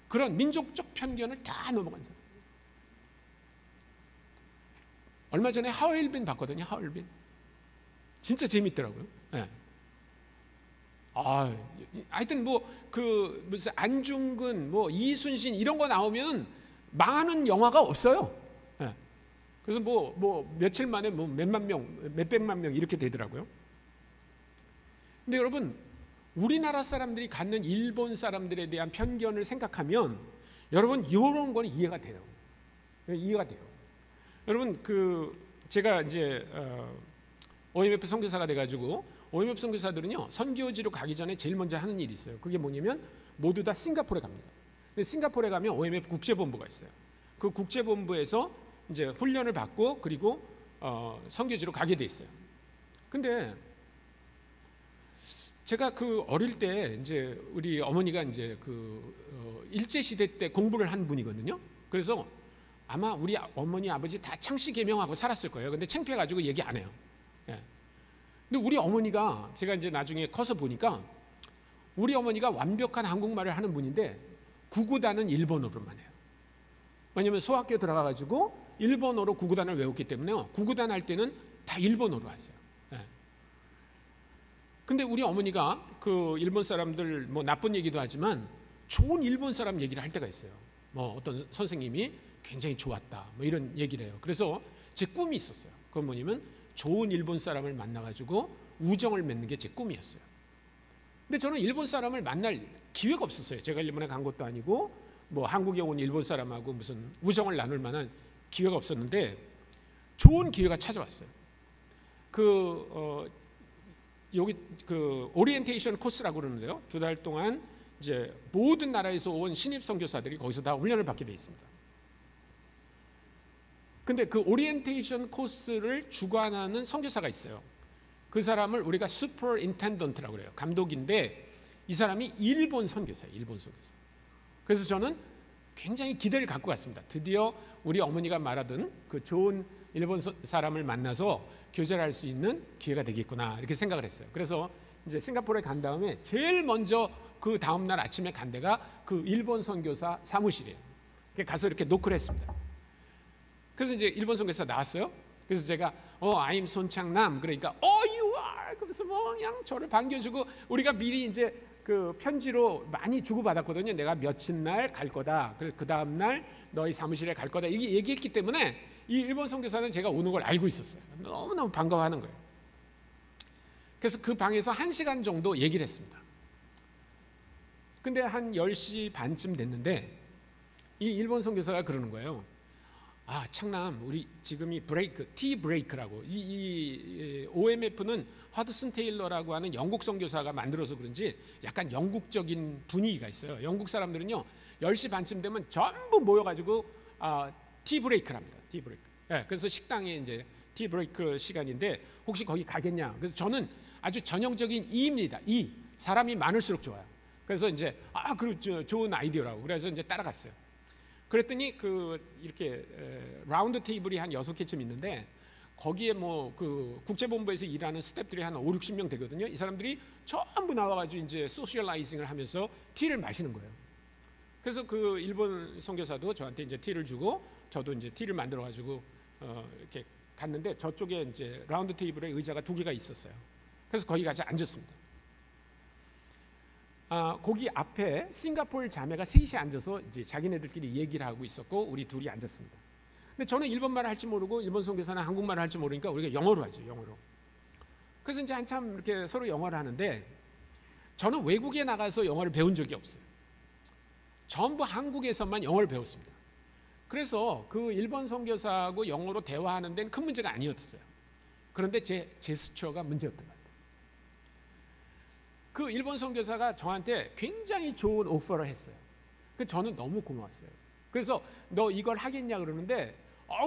그런 민족적 편견을 다 넘어간 사람. 얼마 전에 하얼빈 봤거든요. 하얼빈 진짜 재밌더라고요. 네. 하여튼 무슨 안중근, 이순신 이런 거 나오면 망하는 영화가 없어요. 네. 그래서 며칠 만에 몇만 명, 몇백만 명 이렇게 되더라고요. 근데 여러분, 우리나라 사람들이 갖는 일본 사람들에 대한 편견을 생각하면 여러분, 이런 건 이해가 돼요. 여러분, 제가 이제 OMF 선교사가 돼가지고, OMF 선교사들은요, 선교지로 가기 전에 제일 먼저 하는 일이 있어요. 그게 뭐냐면 모두 다 싱가포르에 갑니다. 근데 싱가포르에 가면 OMF 국제본부가 있어요. 그 국제본부에서 이제 훈련을 받고 그리고 선교지로 가게 돼 있어요. 근데 제가 어릴 때 이제 우리 어머니가 이제 일제 시대 때 공부를 한 분이거든요. 그래서 아마 우리 어머니 아버지 다 창씨 개명하고 살았을 거예요. 근데 창피해가지고 얘기 안 해요. 예. 근데 우리 어머니가, 제가 이제 나중에 커서 보니까 우리 어머니가 완벽한 한국말을 하는 분인데 구구단은 일본어로만 해요. 왜냐면 소학교 들어가가지고 일본어로 구구단을 외웠기 때문에요, 구구단 할 때는 다 일본어로 하세요. 예. 근데 우리 어머니가 일본 사람들 나쁜 얘기도 하지만 좋은 일본 사람 얘기를 할 때가 있어요. 어떤 선생님이 굉장히 좋았다, 이런 얘기를 해요. 그래서 제 꿈이 있었어요. 그건 뭐냐면 좋은 일본 사람을 만나가지고 우정을 맺는 게 제 꿈이었어요. 근데 저는 일본 사람을 만날 기회가 없었어요. 제가 일본에 간 것도 아니고 한국에 온 일본 사람하고 무슨 우정을 나눌 만한 기회가 없었는데 좋은 기회가 찾아왔어요. 여기 오리엔테이션 코스라고 그러는데요, 2달 동안 이제 모든 나라에서 온 신입 선교사들이 거기서 다 훈련을 받게 돼 있습니다. 근데 그 오리엔테이션 코스를 주관하는 선교사가 있어요. 그 사람을 우리가 슈퍼인텐던트라고 그래요. 감독인데 이 사람이 일본 선교사예요. 일본 선교사. 그래서 저는 굉장히 기대를 갖고 갔습니다. 드디어 우리 어머니가 말하던 그 좋은 일본 사람을 만나서 교제를 할 수 있는 기회가 되겠구나 이렇게 생각을 했어요. 그래서 이제 싱가포르에 간 다음에 제일 먼저 그 다음날 아침에 간 데가 그 일본 선교사 사무실이에요. 가서 이렇게 노크를 했습니다. 그래서 이제 일본 선교사 나왔어요. 그래서 제가 I'm 손창남 그러니까 you are 그래서 뭐 그냥 저를 반겨주고 우리가 미리 이제 그 편지로 많이 주고받았거든요. 내가 며칠 날 갈 거다. 그래서 그 다음 날 너희 사무실에 갈 거다. 이게 얘기했기 때문에 이 일본 선교사는 제가 오는 걸 알고 있었어요. 너무너무 반가워하는 거예요. 그래서 그 방에서 1시간 정도 얘기를 했습니다. 근데 한 10시 반쯤 됐는데 이 일본 선교사가 그러는 거예요. 아, 창남, 우리 지금 이 브레이크, 티 브레이크라고 이 OMF는 허드슨 테일러라고 하는 영국 선교사가 만들어서 그런지 약간 영국적인 분위기가 있어요. 영국 사람들은요 10시 반쯤 되면 전부 모여가지고 티 브레이크랍니다. 티 브레이크. 네, 그래서 식당에 이제 티 브레이크 시간인데 혹시 거기 가겠냐? 그래서 저는 아주 전형적인 이입니다. 이 사람이 많을수록 좋아요. 그래서 이제 그 좋은 아이디어라고 그래서 이제 따라갔어요. 그랬더니 그 이렇게 라운드 테이블이 한 6개쯤 있는데 거기에 뭐 그 국제본부에서 일하는 스태프들이 한 5, 60명 되거든요. 이 사람들이 전부 나와가지고 이제 소셜라이징을 하면서 티를 마시는 거예요. 그래서 그 일본 선교사도 저한테 이제 티를 주고 저도 이제 티를 만들어가지고 이렇게 갔는데 저쪽에 이제 라운드 테이블에 의자가 2개가 있었어요. 그래서 거기 가서 앉았습니다. 거기 앞에 싱가포르 자매가 셋이 앉아서 이제 자기네들끼리 얘기를 하고 있었고 우리 둘이 앉았습니다. 근데 저는 일본말을 할지 모르고 일본 선교사는 한국말을 할지 모르니까 우리가 영어로 하죠. 영어로. 그래서 이제 한참 이렇게 서로 영어를 하는데 저는 외국에 나가서 영어를 배운 적이 없어요. 전부 한국에서만 영어를 배웠습니다. 그래서 그 일본 선교사하고 영어로 대화하는 데는 큰 문제가 아니었어요. 그런데 제 제스처가 문제였던 거예요. 그 일본 선교사가 저한테 굉장히 좋은 오퍼를 했어요. 저는 너무 고마웠어요. 그래서 너 이걸 하겠냐 그러는데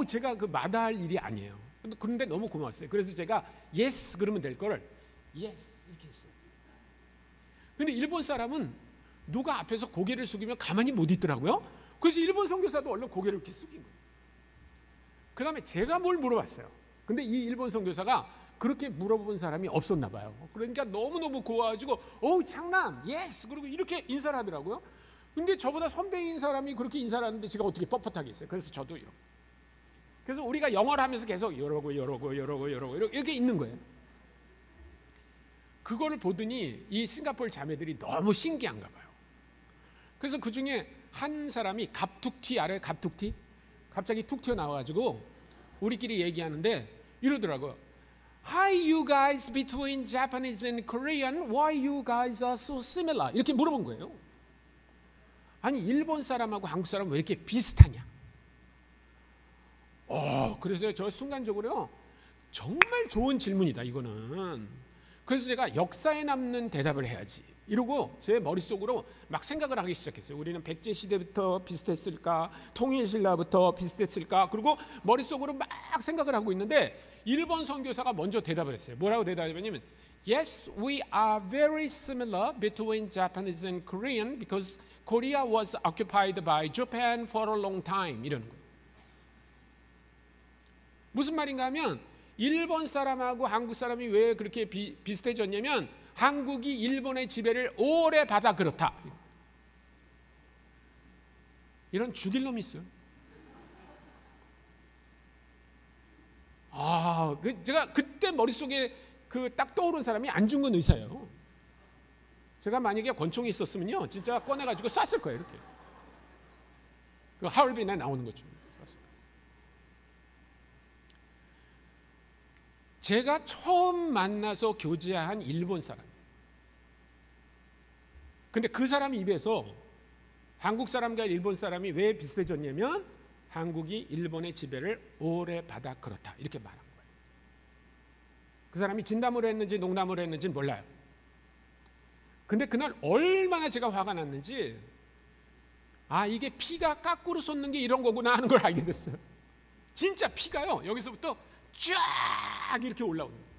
제가 그 마다할 일이 아니에요. 그런데 너무 고마웠어요. 그래서 제가 yes 그러면 될 거를 yes 이렇게 했어요. 근데 일본 사람은 누가 앞에서 고개를 숙이면 가만히 못 있더라고요. 그래서 일본 선교사도 얼른 고개를 이렇게 숙인 거예요. 그 다음에 제가 뭘 물어봤어요. 근데 이 일본 선교사가 그렇게 물어본 사람이 없었나 봐요. 그러니까 너무너무 고와가지고 창남 예스 그리고 이렇게 인사를 하더라고요. 근데 저보다 선배인 사람이 그렇게 인사를 하는데 제가 어떻게 뻣뻣하게 했어요. 그래서 저도 이렇게. 그래서 우리가 영어를 하면서 계속 이러고 이렇게 있는 거예요. 그거를 보더니 이 싱가포르 자매들이 너무 신기한가 봐요. 그래서 그 중에 한 사람이 갑툭튀 알아요? 갑툭튀? 갑자기 툭 튀어나와가지고 우리끼리 얘기하는데 이러더라고요. Hi you guys between Japanese and Korean, why you guys are so similar? 이렇게 물어본 거예요. 아니 일본 사람하고 한국 사람 왜 이렇게 비슷하냐? 그래서 저 순간적으로요 정말 좋은 질문이다 이거는. 그래서 제가 역사에 남는 대답을 해야지 이러고 제 머릿속으로 막 생각을 하기 시작했어요. 우리는 백제 시대부터 비슷했을까, 통일신라부터 비슷했을까, 그리고 머릿속으로 막 생각을 하고 있는데 일본 선교사가 먼저 대답을 했어요. 뭐라고 대답했냐면 Yes, we are very similar between Japanese and Korean because Korea was occupied by Japan for a long time. 이러는 거예요. 무슨 말인가 하면 일본 사람하고 한국 사람이 왜 그렇게 비슷해졌냐면 한국이 일본의 지배를 오래 받아 그렇다. 이런 죽일 놈이 있어요. 제가 그때 머릿속에 그 딱 떠오른 사람이 안중근 의사예요. 제가 만약에 권총이 있었으면요 진짜 꺼내가지고 쐈을 거예요. 이렇게 그 하얼빈에 나오는 것처럼. 제가 처음 만나서 교제한 일본 사람이에요. 근데 그 사람 입에서 한국 사람과 일본 사람이 왜 비슷해졌냐면 한국이 일본의 지배를 오래 받아 그렇다 이렇게 말한 거예요. 그 사람이 진담을 했는지 농담을 했는지는 몰라요. 근데 그날 얼마나 제가 화가 났는지 이게 피가 까꾸로 솟는 게 이런 거구나 하는 걸 알게 됐어요. 진짜 피가요 여기서부터 쫙 이렇게 올라오는 거예요.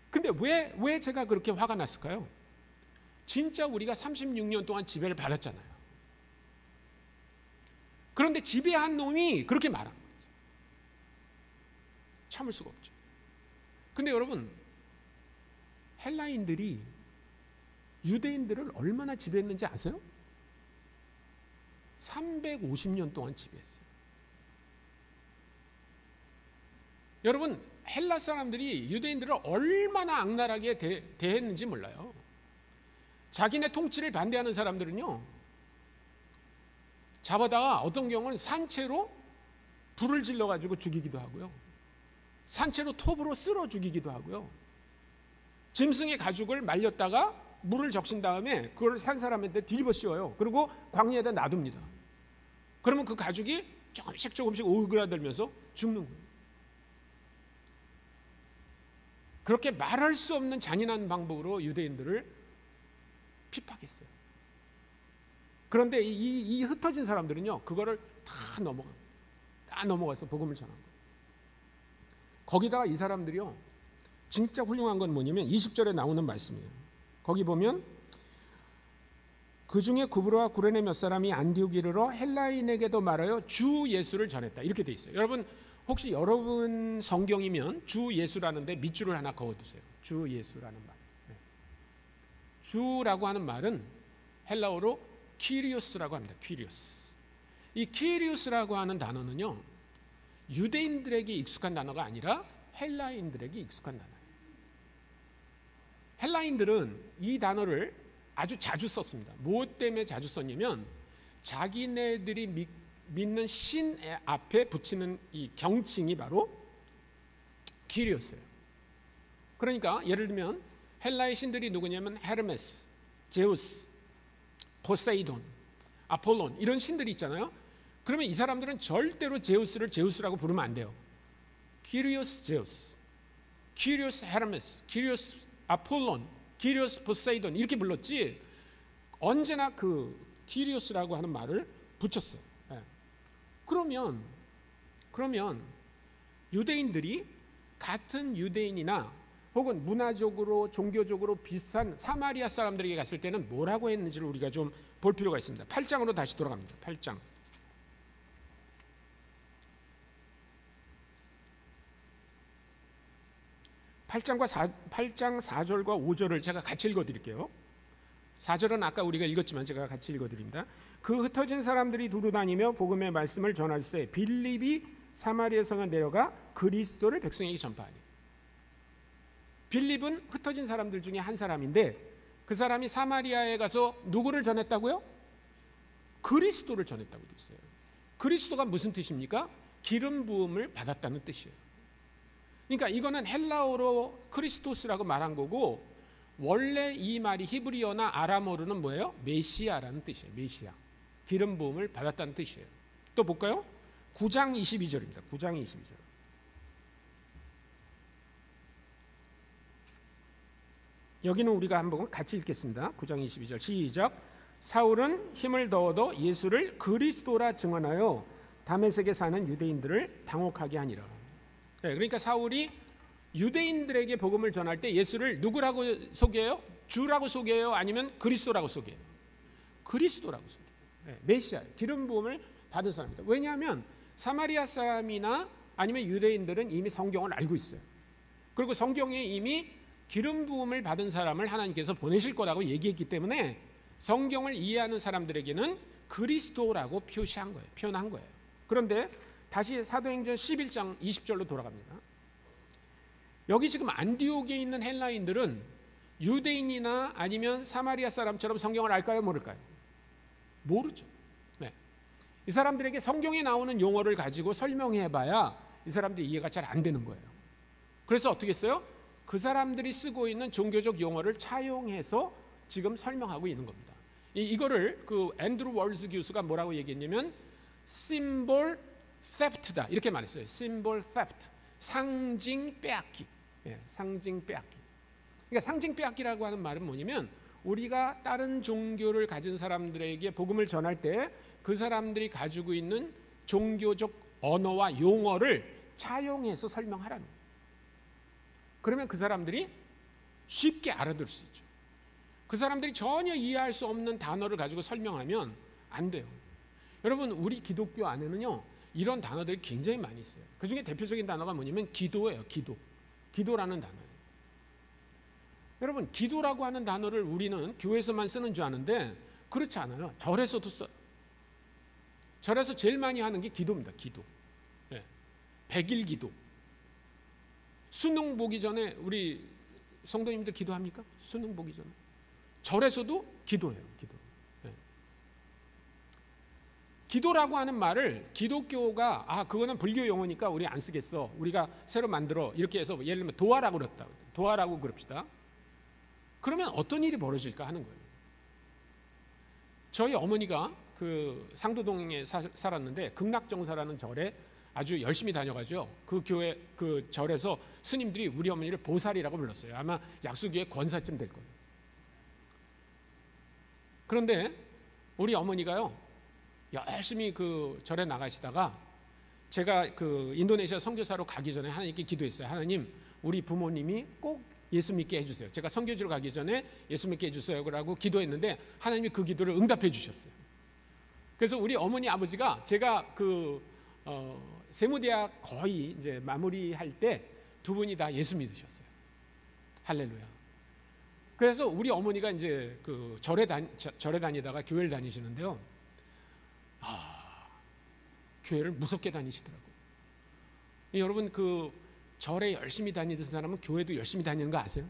근데 왜 제가 그렇게 화가 났을까요? 진짜 우리가 36년 동안 지배를 받았잖아요. 그런데 지배한 놈이 그렇게 말한 거죠. 참을 수가 없죠. 근데 여러분, 헬라인들이 유대인들을 얼마나 지배했는지 아세요? 350년 동안 지배했어요. 여러분, 헬라 사람들이 유대인들을 얼마나 악랄하게 대했는지 몰라요. 자기네 통치를 반대하는 사람들은요, 잡아다가 어떤 경우는 산채로 불을 질러가지고 죽이기도 하고요, 산채로 톱으로 쓸어 죽이기도 하고요, 짐승의 가죽을 말렸다가 물을 적신 다음에 그걸 산 사람한테 뒤집어 씌워요. 그리고 광야에다 놔둡니다. 그러면 그 가죽이 조금씩 오그라들면서 죽는 거예요. 그렇게 말할 수 없는 잔인한 방법으로 유대인들을 핍박했어요. 그런데 이 흩어진 사람들은요, 그거를 다 넘어가서 복음을 전한 거예요. 거기다가 이 사람들이요, 진짜 훌륭한 건 뭐냐면 20절에 나오는 말씀이에요. 거기 보면 그 중에 구브로와 구레네 몇 사람이 안디옥에 이르러 헬라인에게도 말하여 주 예수를 전했다, 이렇게 돼 있어요. 여러분, 혹시 여러분 성경이면 주 예수라는데 밑줄을 하나 그어두세요. 주 예수라는 말. 네. 주라고 하는 말은 헬라어로 키리오스라고 합니다. 키리오스. 이 키리오스라고 하는 단어는요, 유대인들에게 익숙한 단어가 아니라 헬라인들에게 익숙한 단어예요. 헬라인들은 이 단어를 아주 자주 썼습니다. 무엇 때문에 자주 썼냐면 자기네들이 믿는 신 앞에 붙이는 이 경칭이 바로 키리오스예요. 그러니까 예를 들면 헬라의 신들이 누구냐면 헤르메스, 제우스, 포세이돈, 아폴론, 이런 신들이 있잖아요. 그러면 이 사람들은 절대로 제우스를 제우스라고 부르면 안 돼요. 키리오스 제우스, 키리오스 헤르메스, 키리오스 아폴론, 키리오스 포세이돈, 이렇게 불렀지 언제나 그 키리오스라고 하는 말을 붙였어요. 네. 그러면 유대인들이 같은 유대인이나 혹은 문화적으로 종교적으로 비슷한 사마리아 사람들에게 갔을 때는 뭐라고 했는지를 우리가 좀 볼 필요가 있습니다. 8장으로 다시 돌아갑니다. 8장. 8장 4절과 5절을 제가 같이 읽어드릴게요. 4절은 아까 우리가 읽었지만 제가 같이 읽어드립니다. 그 흩어진 사람들이 두루 다니며 복음의 말씀을 전할세 빌립이 사마리아 성에 내려가 그리스도를 백성에게 전파하니. 빌립은 흩어진 사람들 중에 한 사람인데 그 사람이 사마리아에 가서 누구를 전했다고요? 그리스도를 전했다고 되어 있어요. 그리스도가 무슨 뜻입니까? 기름 부음을 받았다는 뜻이에요. 그러니까 이거는 헬라어로 크리스토스라고 말한 거고, 원래 이 말이 히브리어나 아람어로는 뭐예요? 메시아라는 뜻이에요. 메시아. 기름 부음을 받았다는 뜻이에요. 또 볼까요? 9장 22절입니다. 9장 22절. 여기는 우리가 한번 같이 읽겠습니다. 9장 22절 시작. 사울은 힘을 더어도 예수를 그리스도라 증언하여 다메섹에 사는 유대인들을 당혹하게 하니라. 네, 그러니까 사울이 유대인들에게 복음을 전할 때 예수를 누구라고 소개해요? 주라고 소개해요? 아니면 그리스도라고 소개해요? 그리스도라고 소개해요. 네, 메시아, 기름 부음을 받은 사람입니다. 왜냐하면 사마리아 사람이나 아니면 유대인들은 이미 성경을 알고 있어요. 그리고 성경에 이미 기름 부음을 받은 사람을 하나님께서 보내실 거라고 얘기했기 때문에 성경을 이해하는 사람들에게는 그리스도라고 표현한 거예요. 그런데 다시 사도행전 11장 20절로 돌아갑니다. 여기 지금 안디옥에 있는 헬라인들은 유대인이나 아니면 사마리아 사람처럼 성경을 알까요? 모를까요? 모르죠. 네. 이 사람들에게 성경에 나오는 용어를 가지고 설명해봐야 이 사람들이 이해가 잘 안 되는 거예요. 그래서 어떻게 했어요? 그 사람들이 쓰고 있는 종교적 용어를 차용해서 지금 설명하고 있는 겁니다. 이거를 그 앤드루 월즈 교수가 뭐라고 얘기했냐면 symbol theft다 이렇게 말했어요. symbol theft, 상징 빼앗기. 예, 상징 빼앗기. 그러니까 상징 빼앗기라고 하는 말은 뭐냐면 우리가 다른 종교를 가진 사람들에게 복음을 전할 때 그 사람들이 가지고 있는 종교적 언어와 용어를 차용해서 설명하라는 거예요. 그러면 그 사람들이 쉽게 알아들을 수 있죠. 그 사람들이 전혀 이해할 수 없는 단어를 가지고 설명하면 안 돼요. 여러분, 우리 기독교 안에는요, 이런 단어들이 굉장히 많이 있어요. 그 중에 대표적인 단어가 뭐냐면 기도예요. 기도라는 단어예요. 여러분, 기도라고 하는 단어를 우리는 교회에서만 쓰는 줄 아는데 그렇지 않아요. 절에서도 써요. 절에서 제일 많이 하는 게 기도입니다. 기도. 예. 100일 기도. 수능 보기 전에 우리 성도님들 기도합니까? 수능 보기 전에. 절에서도 기도해요. 기도. 예. 기도라고 하는 말을 기독교가 그거는 불교 용어니까 우리 안 쓰겠어. 우리가 새로 만들어. 이렇게 해서 예를 들면 도하라고 그럽다. 도하라고 그럽시다. 그러면 어떤 일이 벌어질까 하는 거예요. 저희 어머니가 그 상도동에 살았는데 극락정사라는 절에 아주 열심히 다녀가죠. 그 교회 그 절에서 스님들이 우리 어머니를 보살이라고 불렀어요. 아마 약수기의 권사쯤 될 거예요. 그런데 우리 어머니가요, 열심히 그 절에 나가시다가 제가 그 인도네시아 선교사로 가기 전에 하나님께 기도했어요. 하나님, 우리 부모님이 꼭 예수 믿게 해주세요. 제가 선교지로 가기 전에 예수 믿게 해주세요 라고 기도했는데 하나님이 그 기도를 응답해 주셨어요. 그래서 우리 어머니 아버지가 제가 그 세무대학 거의 이제 마무리할 때 두 분이 다 예수 믿으셨어요. 할렐루야. 그래서 우리 어머니가 이제 그 절에 다니다가 교회를 다니시는데요. 교회를 무섭게 다니시더라고요. 여러분, 그 절에 열심히 다니던 사람은 교회도 열심히 다니는 거 아세요?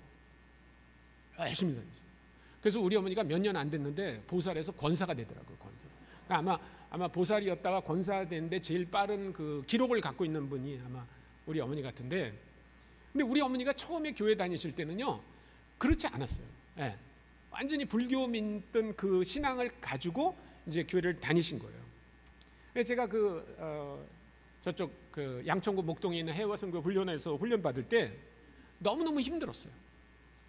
열심히 다니세요. 그래서 우리 어머니가 몇 년 안 됐는데 보살에서 권사가 되더라고요. 권사. 그러니까 아마 보살이었다가 권사가 됐는데 제일 빠른 그 기록을 갖고 있는 분이 아마 우리 어머니 같은데, 근데 우리 어머니가 처음에 교회 다니실 때는요, 그렇지 않았어요. 예. 완전히 불교 믿던 그 신앙을 가지고 이제 교회를 다니신 거예요. 제가 저쪽 그 양천구 목동에 있는 해화선교 훈련에서 훈련 받을 때 너무너무 힘들었어요.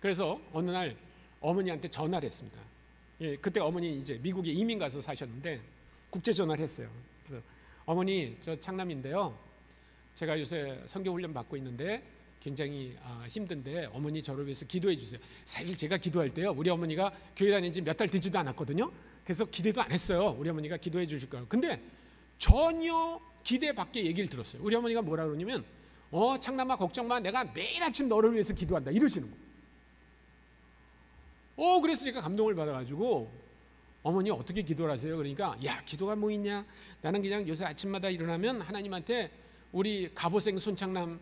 그래서 어느 날 어머니한테 전화를 했습니다. 예, 그때 어머니 이제 미국에 이민 가서 사셨는데 국제 전화를 했어요. 그래서 어머니, 저 창남인데요, 제가 요새 선교 훈련 받고 있는데 굉장히 힘든데 어머니 저를 위해서 기도해 주세요. 사실 제가 기도할 때요, 우리 어머니가 교회 다닌 지 몇 달 되지도 않았거든요. 그래서 기대도 안 했어요. 우리 어머니가 기도해 주실 거라고. 근데 전혀 기대 밖의 얘기를 들었어요. 우리 어머니가 뭐라 그러냐면 창남아, 걱정 마, 내가 매일 아침 너를 위해서 기도한다, 이러시는 거예요. 그래서 제가 감동을 받아가지고 어머니 어떻게 기도를 하세요? 그러니까 야, 기도가 뭐 있냐, 나는 그냥 요새 아침마다 일어나면 하나님한테 우리 갑오생 손창남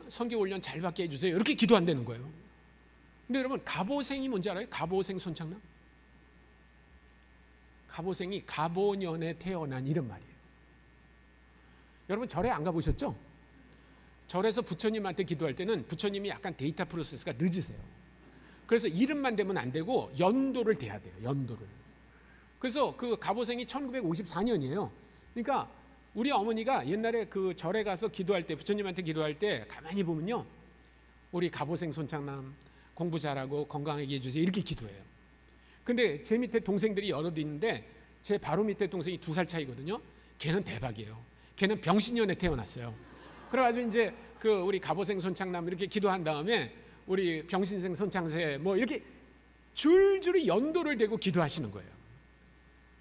선교 훈련 잘 받게 해주세요, 이렇게 기도한다는 거예요. 근데 여러분, 갑오생이 뭔지 알아요? 갑오생 손창남? 갑오생이 갑오년에 태어난 이런 말이에요. 여러분, 절에 안 가보셨죠? 절에서 부처님한테 기도할 때는 부처님이 약간 데이터 프로세스가 늦으세요. 그래서 이름만 대면 안 되고 연도를 대야 돼요. 연도를. 그래서 그 갑오생이 1954년이에요. 그러니까 우리 어머니가 옛날에 그 절에 가서 기도할 때, 부처님한테 기도할 때 가만히 보면요, 우리 갑오생 손창남 공부 잘하고 건강하게 해주세요, 이렇게 기도해요. 근데 제 밑에 동생들이 여럿 있는데 제 바로 밑에 동생이 2살 차이거든요. 걔는 대박이에요. 걔는 병신년에 태어났어요. 그래가지고 이제 그 우리 갑오생 손창남 이렇게 기도한 다음에 우리 병신생 손창세 뭐 이렇게 줄줄이 연도를 대고 기도하시는 거예요.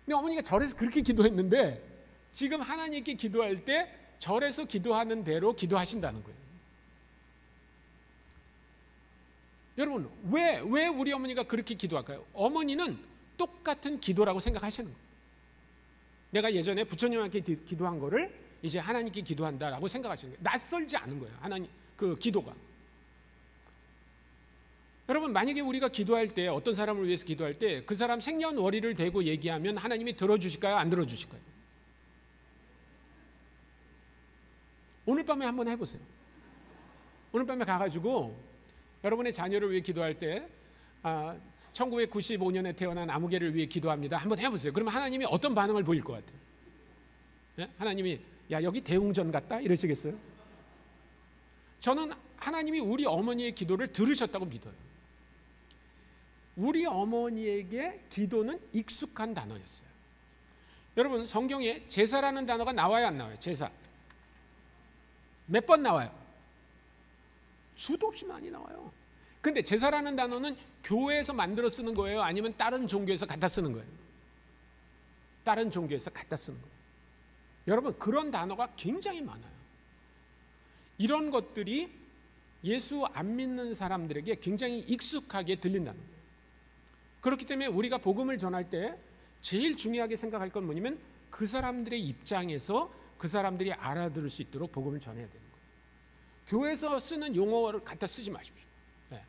근데 어머니가 절에서 그렇게 기도했는데 지금 하나님께 기도할 때 절에서 기도하는 대로 기도하신다는 거예요. 여러분, 왜 우리 어머니가 그렇게 기도할까요? 어머니는 똑같은 기도라고 생각하시는 거예요. 내가 예전에 부처님한테 기도한 거를 이제 하나님께 기도한다라고 생각하시는 거예요. 낯설지 않은 거예요. 하나님 그 기도가. 여러분, 만약에 우리가 기도할 때, 어떤 사람을 위해서 기도할 때 그 사람 생년월일을 대고 얘기하면 하나님이 들어주실까요? 안 들어주실까요? 오늘 밤에 한번 해보세요. 오늘 밤에 가가지고 여러분의 자녀를 위해 기도할 때 1995년에 태어난 아무개를 위해 기도합니다, 한번 해보세요. 그러면 하나님이 어떤 반응을 보일 것 같아요? 예? 하나님이 야, 여기 대웅전 같다, 이러시겠어요? 저는 하나님이 우리 어머니의 기도를 들으셨다고 믿어요. 우리 어머니에게 기도는 익숙한 단어였어요. 여러분, 성경에 제사라는 단어가 나와요, 안 나와요? 제사. 몇 번 나와요? 수도 없이 많이 나와요. 근데 제사라는 단어는 교회에서 만들어 쓰는 거예요? 아니면 다른 종교에서 갖다 쓰는 거예요? 다른 종교에서 갖다 쓰는 거예요. 여러분, 그런 단어가 굉장히 많아요. 이런 것들이 예수 안 믿는 사람들에게 굉장히 익숙하게 들린다는 거예요. 그렇기 때문에 우리가 복음을 전할 때 제일 중요하게 생각할 건 뭐냐면 그 사람들의 입장에서 그 사람들이 알아들을 수 있도록 복음을 전해야 되는 거예요. 교회에서 쓰는 용어를 갖다 쓰지 마십시오. 네.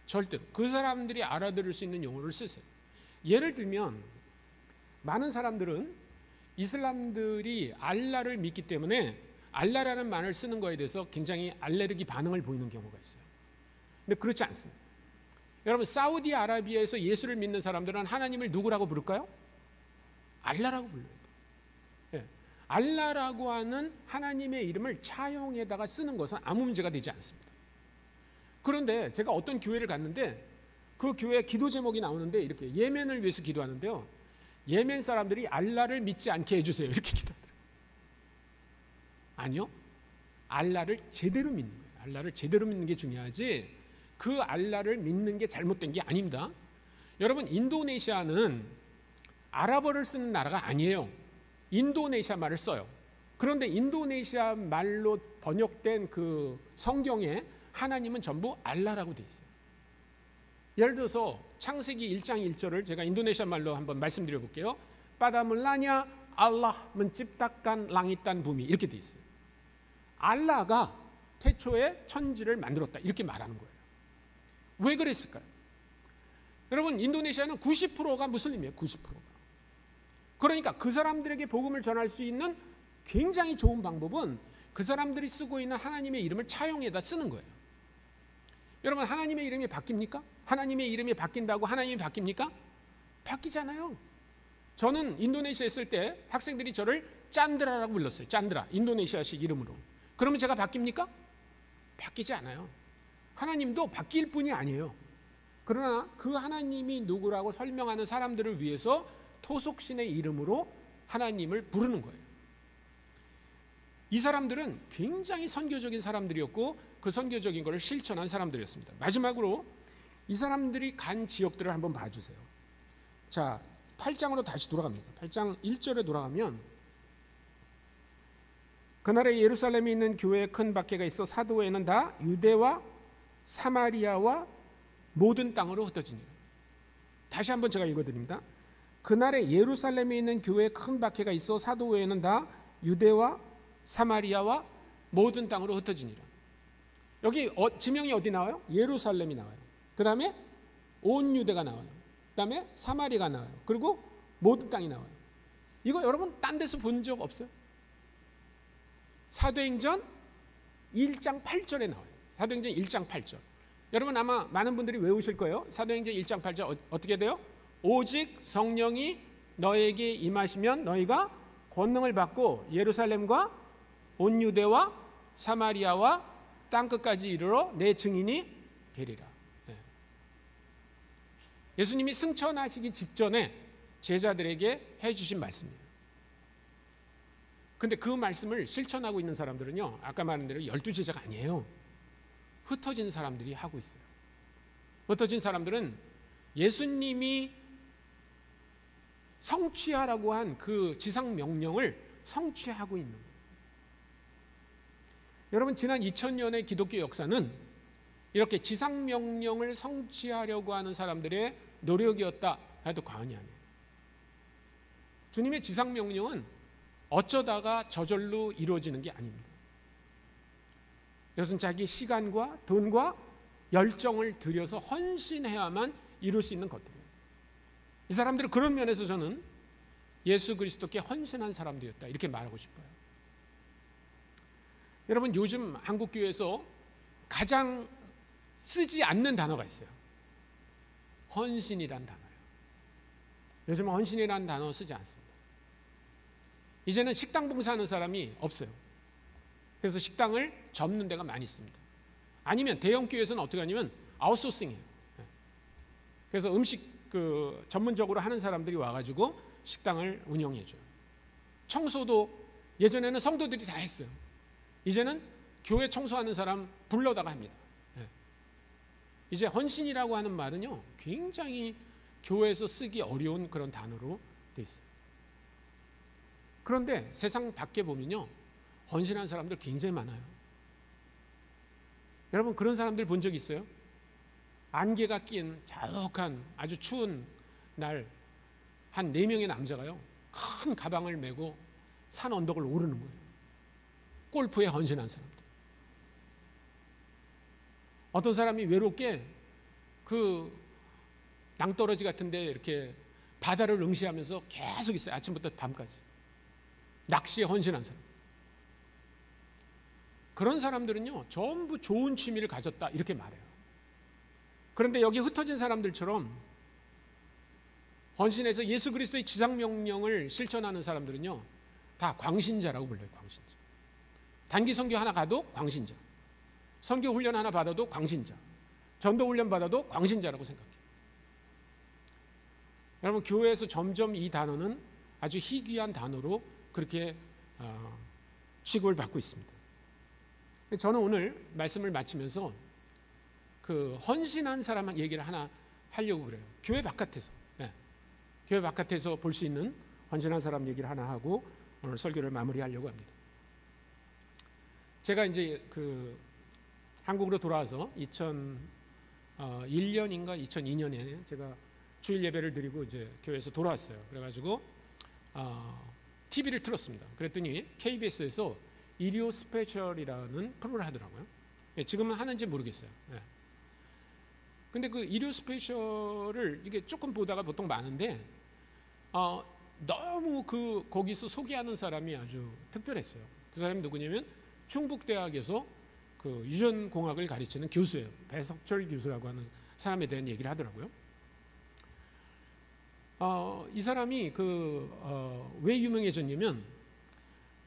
절대로 그 사람들이 알아들을 수 있는 용어를 쓰세요. 예를 들면 많은 사람들은 이슬람들이 알라를 믿기 때문에 알라라는 말을 쓰는 거에 대해서 굉장히 알레르기 반응을 보이는 경우가 있어요. 근데 그렇지 않습니다. 여러분, 사우디아라비아에서 예수를 믿는 사람들은 하나님을 누구라고 부를까요? 알라라고 불러요. 네. 알라라고 하는 하나님의 이름을 차용에다가 쓰는 것은 아무 문제가 되지 않습니다. 그런데 제가 어떤 교회를 갔는데 그 교회 기도 제목이 나오는데 이렇게 예멘을 위해서 기도하는데요, 예멘 사람들이 알라를 믿지 않게 해주세요 이렇게 기도하더라고요. 아니요, 알라를 제대로 믿는 거예요. 알라를 제대로 믿는 게 중요하지 그 알라를 믿는 게 잘못된 게 아닙니다. 여러분, 인도네시아는 아랍어를 쓰는 나라가 아니에요. 인도네시아 말을 써요. 그런데 인도네시아 말로 번역된 그 성경에 하나님은 전부 알라라고 돼 있어요. 예를 들어서 창세기 1장 1절을 제가 인도네시아 말로 한번 말씀드려 볼게요. 빠다물라냐 알라 menciptakan langit dan bumi 이렇게 돼 있어요. 알라가 태초에 천지를 만들었다 이렇게 말하는 거예요. 왜 그랬을까요? 여러분, 인도네시아는 90%가 무슬림이에요. 90%가. 그러니까 그 사람들에게 복음을 전할 수 있는 굉장히 좋은 방법은 그 사람들이 쓰고 있는 하나님의 이름을 차용해다 쓰는 거예요. 여러분, 하나님의 이름이 바뀝니까? 하나님의 이름이 바뀐다고 하나님이 바뀝니까? 바뀌잖아요. 저는 인도네시아에 있을 때 학생들이 저를 짠드라라고 불렀어요. 짠드라, 인도네시아식 이름으로. 그러면 제가 바뀝니까? 바뀌지 않아요. 하나님도 바뀔 뿐이 아니에요. 그러나 그 하나님이 누구라고 설명하는 사람들을 위해서 토속신의 이름으로 하나님을 부르는 거예요. 이 사람들은 굉장히 선교적인 사람들이었고 그 선교적인 것을 실천한 사람들이었습니다. 마지막으로 이 사람들이 간 지역들을 한번 봐주세요. 자, 8장으로 다시 돌아갑니다. 8장 1절에 돌아가면 그날에 예루살렘에 있는 교회에 큰 박해가 있어 사도에는 다 유대와 사마리아와 모든 땅으로 흩어지니라. 다시 한번 제가 읽어드립니다. 그날에 예루살렘에 있는 교회에 큰 박해가 있어 사도 외에는 다 유대와 사마리아와 모든 땅으로 흩어지니라. 여기 지명이 어디 나와요? 예루살렘이 나와요. 그 다음에 온 유대가 나와요. 그 다음에 사마리아가 나와요. 그리고 모든 땅이 나와요. 이거 여러분 딴 데서 본 적 없어요? 사도행전 1장 8절에 나와요. 사도행전 1장 8절. 여러분 아마 많은 분들이 외우실 거예요. 사도행전 1장 8절 어떻게 돼요? 오직 성령이 너에게 임하시면 너희가 권능을 받고 예루살렘과 온 유대와 사마리아와 땅끝까지 이르러 내 증인이 되리라. 예수님이 승천하시기 직전에 제자들에게 해주신 말씀이에요. 근데 그 말씀을 실천하고 있는 사람들은요, 아까 말한 대로 12제자가 아니에요. 흩어진 사람들이 하고 있어요. 흩어진 사람들은 예수님이 성취하라고 한 그 지상 명령을 성취하고 있는 거예요. 여러분, 지난 2000년의 기독교 역사는 이렇게 지상 명령을 성취하려고 하는 사람들의 노력이었다 해도 과언이 아니에요. 주님의 지상 명령은 어쩌다가 저절로 이루어지는 게 아닙니다. 이것은 자기 시간과 돈과 열정을 들여서 헌신해야만 이룰 수 있는 것들이에요. 이 사람들은 그런 면에서 저는 예수 그리스도께 헌신한 사람들이었다 이렇게 말하고 싶어요. 여러분, 요즘 한국교회에서 가장 쓰지 않는 단어가 있어요. 헌신이란 단어예요. 요즘 헌신이란 단어 쓰지 않습니다. 이제는 식당 봉사하는 사람이 없어요. 그래서 식당을 접는 데가 많이 있습니다. 아니면 대형 교회에서는 어떻게 하냐면 아웃소싱해요. 그래서 음식 전문적으로 하는 사람들이 와가지고 식당을 운영해줘요. 청소도 예전에는 성도들이 다 했어요. 이제는 교회 청소하는 사람 불러다가 합니다. 예. 이제 헌신이라고 하는 말은요, 굉장히 교회에서 쓰기 어려운 그런 단어로 되어 있어요. 그런데 세상 밖에 보면요, 헌신한 사람들 굉장히 많아요. 여러분, 그런 사람들 본 적 있어요? 안개가 낀 자욱한 아주 추운 날, 한 4명의 남자가요, 큰 가방을 메고 산 언덕을 오르는 거예요. 골프에 헌신한 사람들. 어떤 사람이 외롭게 그 낭떠러지 같은데 이렇게 바다를 응시하면서 계속 있어요. 아침부터 밤까지. 낚시에 헌신한 사람. 그런 사람들은요, 전부 좋은 취미를 가졌다 이렇게 말해요. 그런데 여기 흩어진 사람들처럼 헌신해서 예수 그리스도의 지상명령을 실천하는 사람들은요, 다 광신자라고 불러요. 광신자. 단기 선교 하나 가도 광신자, 선교 훈련 하나 받아도 광신자, 전도 훈련 받아도 광신자라고 생각해요. 여러분, 교회에서 점점 이 단어는 아주 희귀한 단어로 그렇게 취급을 받고 있습니다. 저는 오늘 말씀을 마치면서 그 헌신한 사람 얘기를 하나 하려고 그래요. 교회 바깥에서, 교회 바깥에서 볼 수 있는 헌신한 사람 얘기를 하나 하고 오늘 설교를 마무리하려고 합니다. 제가 이제 그 한국으로 돌아와서 2001년인가 2002년에 제가 주일 예배를 드리고 이제 교회에서 돌아왔어요. 그래가지고 TV를 틀었습니다. 그랬더니 KBS에서 일요 스페셜이라는 프로를 하더라고요. 지금은 하는지 모르겠어요. 근데 그 일요 스페셜을 이게 조금 보다가 보통 많은데 너무 그 거기서 소개하는 사람이 아주 특별했어요. 그 사람이 누구냐면 충북대학에서 그 유전공학을 가르치는 교수예요. 배석철 교수라고 하는 사람에 대한 얘기를 하더라고요. 이 사람이 왜 유명해졌냐면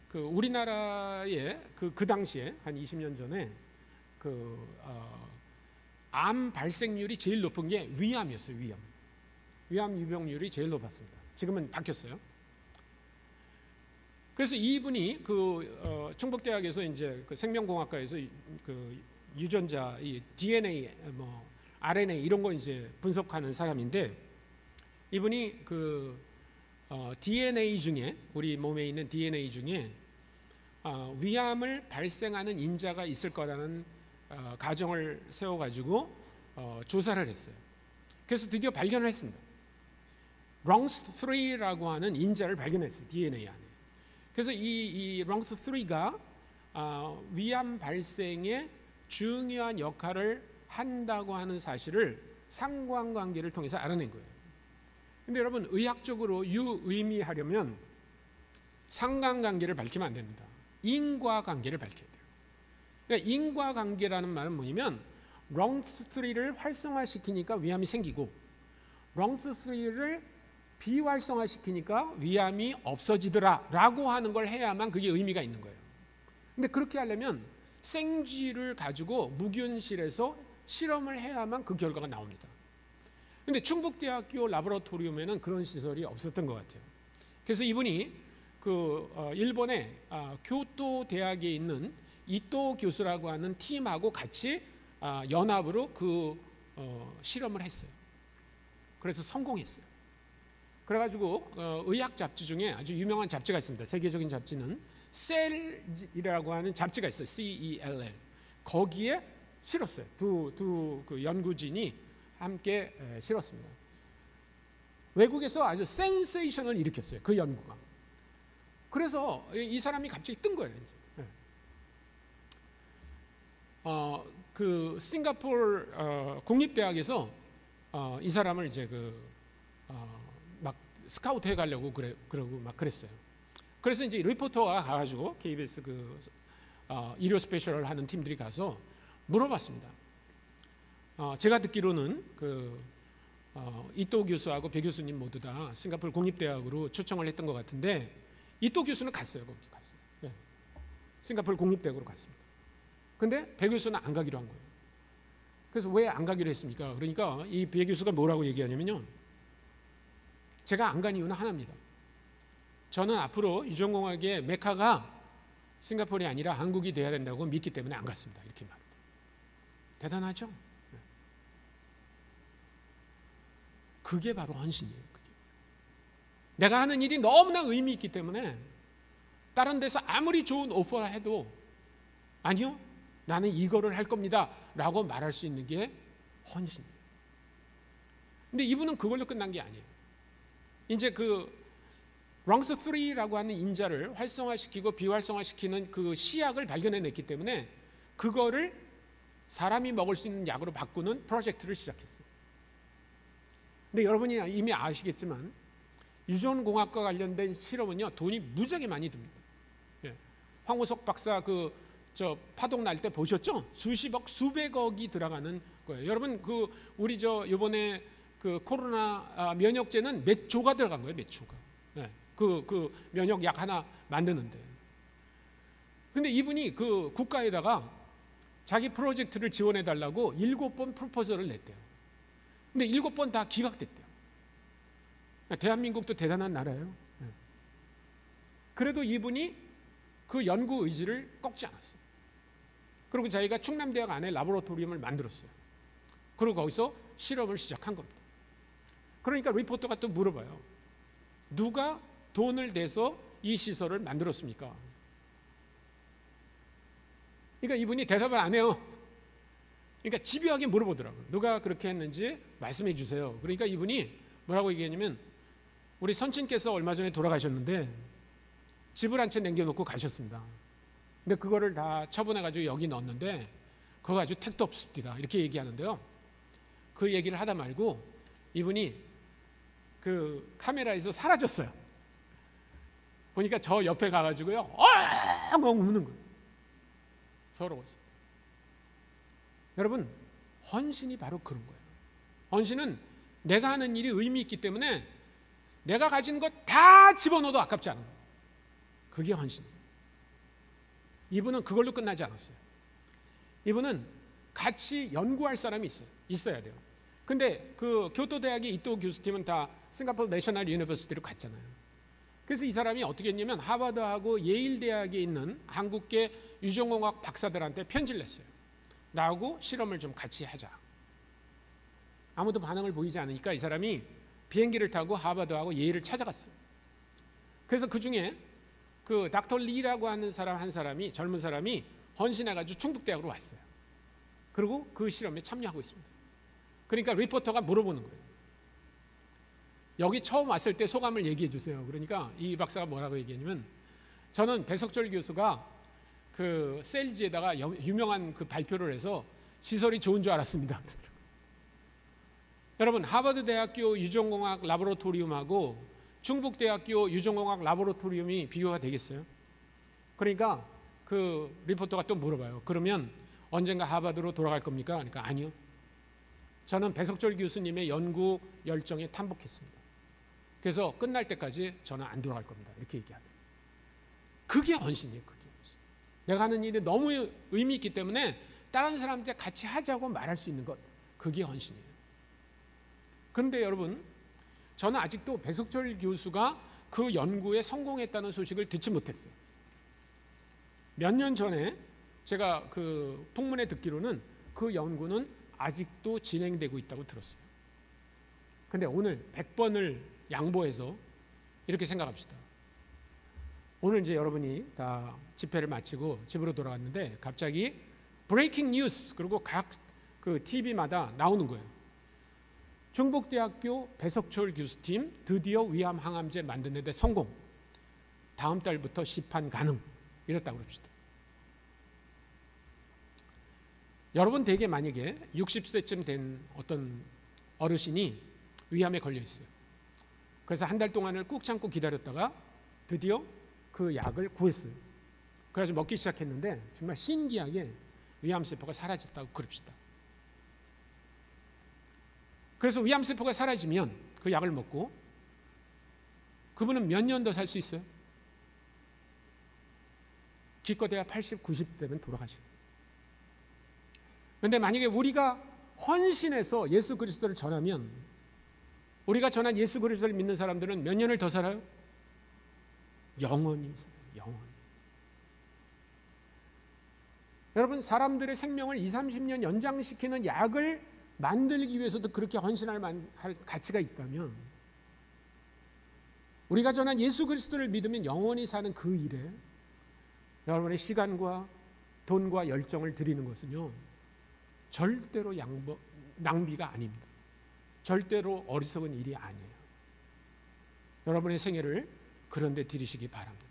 그 우리나라에 그 당시에 한 20년 전에 암 발생률이 제일 높은 게 위암이었어요. 위암 유병률이 제일 높았습니다. 지금은 바뀌었어요. 그래서 이분이 충북대학에서 이제 그 생명공학과에서 그 유전자, 이 DNA, RNA 이런 거 이제 분석하는 사람인데, 이분이 DNA 중에, 우리 몸에 있는 DNA 중에 위암을 발생하는 인자가 있을 거라는 가정을 세워가지고 조사를 했어요. 그래서 드디어 발견을 했습니다. 롱스3라고 하는 인자를 발견했어요. DNA 안에. 그래서 이 롱스3가 위암 발생에 중요한 역할을 한다고 하는 사실을 상관관계를 통해서 알아낸 거예요. 근데 여러분, 의학적으로 유의미하려면 상관관계를 밝히면 안 됩니다. 인과관계를 밝혀야 돼요. 그러니까 인과관계라는 말은 뭐냐면 롱스3를 활성화시키니까 위암이 생기고, 롱스3를 비활성화시키니까 위암이 없어지더라 라고 하는 걸 해야만 그게 의미가 있는 거예요. 근데 그렇게 하려면 생쥐를 가지고 무균실에서 실험을 해야만 그 결과가 나옵니다. 근데 충북대학교 라보라토리움에는 그런 시설이 없었던 것 같아요. 그래서 이분이 일본의 교토 대학에 있는 이토 교수라고 하는 팀하고 같이 연합으로 실험을 했어요. 그래서 성공했어요. 그래가지고 의학 잡지 중에 아주 유명한 잡지가 있습니다. 세계적인 잡지는 셀이라고 하는 잡지가 있어요. CELL. 거기에 실었어요. 두 연구진이 함께 실었습니다. 외국에서 아주 센세이션을 일으켰어요. 그 연구가. 그래서 이 사람이 갑자기 뜬 거예요. 그 싱가포르 국립대학에서 이 사람을 이제 막 스카우트 해가려고 그러고 막 그랬어요. 그래서 이제 리포터가 가가지고 KBS 일요 스페셜을 하는 팀들이 가서 물어봤습니다. 제가 듣기로는 이토 교수하고 배 교수님 모두 다 싱가포르 국립대학으로 초청을 했던 것 같은데, 이토 교수는 갔어요. 거기 갔어요. 네. 싱가포르 국립대학으로 갔습니다. 근데 배 교수는 안 가기로 한 거예요. 그래서 왜 안 가기로 했습니까? 그러니까 이 배 교수가 뭐라고 얘기하냐면요, 제가 안 간 이유는 하나입니다. 저는 앞으로 유전공학의 메카가 싱가포르이 아니라 한국이 돼야 된다고 믿기 때문에 안 갔습니다. 이렇게 말합니다. 대단하죠? 그게 바로 헌신이에요. 내가 하는 일이 너무나 의미 있기 때문에 다른 데서 아무리 좋은 오퍼를 해도 아니요, 나는 이거를 할 겁니다 라고 말할 수 있는 게 헌신이에요. 근데 이분은 그걸로 끝난 게 아니에요. 이제 그 랑스 3라고 하는 인자를 활성화시키고 비활성화시키는 그 시약을 발견해냈기 때문에 그거를 사람이 먹을 수 있는 약으로 바꾸는 프로젝트를 시작했어요. 근데 여러분이 이미 아시겠지만 유전공학과 관련된 실험은요, 돈이 무지하게 많이 듭니다. 황우석 박사 저 파동 날 때 보셨죠? 수십억, 수백억이 들어가는 거예요. 여러분 우리 이번에 그 코로나 면역제는 몇 조가 들어간 거예요, 몇 조가. 그 면역약 하나 만드는데. 근데 이분이 그 국가에다가 자기 프로젝트를 지원해 달라고 7번 프로포절을 냈대요. 근데 7번 다 기각됐대요. 대한민국도 대단한 나라예요. 그래도 이분이 그 연구 의지를 꺾지 않았어요. 그리고 자기가 충남대학 안에 라보라토리움을 만들었어요. 그리고 거기서 실험을 시작한 겁니다. 그러니까 리포터가 또 물어봐요. 누가 돈을 내서 이 시설을 만들었습니까? 그러니까 이분이 대답을 안 해요. 그러니까 집요하게 물어보더라고요. 누가 그렇게 했는지 말씀해 주세요. 그러니까 이분이 뭐라고 얘기했냐면, 우리 선친께서 얼마 전에 돌아가셨는데 집을 한 채 남겨놓고 가셨습니다. 근데 그거를 다 처분해가지고 여기 넣었는데 그거 가지고 택도 없습니다. 이렇게 얘기하는데요. 그 얘기를 하다 말고 이분이 그 카메라에서 사라졌어요. 보니까 저 옆에 가가지고요, 막 우는 거예요. 서러워서. 여러분, 헌신이 바로 그런 거예요. 헌신은 내가 하는 일이 의미 있기 때문에 내가 가진 것 다 집어넣어도 아깝지 않은 거예요. 그게 헌신이에요. 이분은 그걸로 끝나지 않았어요. 이분은 같이 연구할 사람이 있어야 돼요. 근데 그 교토대학의 이토 교수팀은 다 싱가포르 내셔널 유니버시티로 갔잖아요. 그래서 이 사람이 어떻게 했냐면 하버드하고 예일대학에 있는 한국계 유전공학 박사들한테 편지를 냈어요. 나하고 실험을 좀 같이 하자. 아무도 반응을 보이지 않으니까 이 사람이 비행기를 타고 하버드하고 예일을 찾아갔어요. 그래서 그 중에 그 닥터 리라고 하는 사람 한 사람이, 젊은 사람이 헌신해가지고 충북대학으로 왔어요. 그리고 그 실험에 참여하고 있습니다. 그러니까 리포터가 물어보는 거예요. 여기 처음 왔을 때 소감을 얘기해 주세요. 그러니까 이 박사가 뭐라고 얘기했냐면, 저는 배석철 교수가 그 셀지에다가 유명한 그 발표를 해서 시설이 좋은 줄 알았습니다. 여러분, 하버드 대학교 유전공학 라보라토리움하고 충북대학교 유전공학 라보라토리움이 비교가 되겠어요? 그러니까 그 리포터가 또 물어봐요. 그러면 언젠가 하버드로 돌아갈 겁니까? 그러니까 아니요. 저는 배석철 교수님의 연구 열정에 탐복했습니다. 그래서 끝날 때까지 저는 안 돌아갈 겁니다. 이렇게 얘기하대요. 그게 헌신이에요. 그게 헌신. 내가 하는 일이 너무 의미 있기 때문에 다른 사람한테 같이 하자고 말할 수 있는 것, 그게 헌신이에요. 그런데 여러분, 저는 아직도 배석철 교수가 그 연구에 성공했다는 소식을 듣지 못했어요. 몇 년 전에 제가 그 풍문에 듣기로는 그 연구는 아직도 진행되고 있다고 들었어요. 근데 오늘 100번을 양보해서 이렇게 생각합시다. 오늘 이제 여러분이 다 집회를 마치고 집으로 돌아갔는데 갑자기 브레이킹 뉴스, 그리고 각 그 TV마다 나오는 거예요. 충북대학교 배석철 교수팀 드디어 위암 항암제 만드는 데 성공. 다음 달부터 시판 가능. 이랬다고 그럽시다. 여러분 댁에 만약에 60세쯤 된 어떤 어르신이 위암에 걸려 있어요. 그래서 한 달 동안을 꾹 참고 기다렸다가 드디어 그 약을 구했어요. 그래서 먹기 시작했는데 정말 신기하게 위암세포가 사라졌다고 그럽시다. 그래서 위암세포가 사라지면 그 약을 먹고 그분은 몇 년 더 살 수 있어요? 기껏해야 80, 90대면 돌아가시고. 그런데 만약에 우리가 헌신해서 예수 그리스도를 전하면, 우리가 전한 예수 그리스도를 믿는 사람들은 몇 년을 더 살아요? 영원히 살아요. 영원히. 여러분, 사람들의 생명을 20, 30년 연장시키는 약을 만들기 위해서도 그렇게 헌신할 가치가 있다면, 우리가 전한 예수 그리스도를 믿으면 영원히 사는 그 일에 여러분의 시간과 돈과 열정을 드리는 것은요, 절대로 낭비가 아닙니다. 절대로 어리석은 일이 아니에요. 여러분의 생애를 그런 데 들이시기 바랍니다.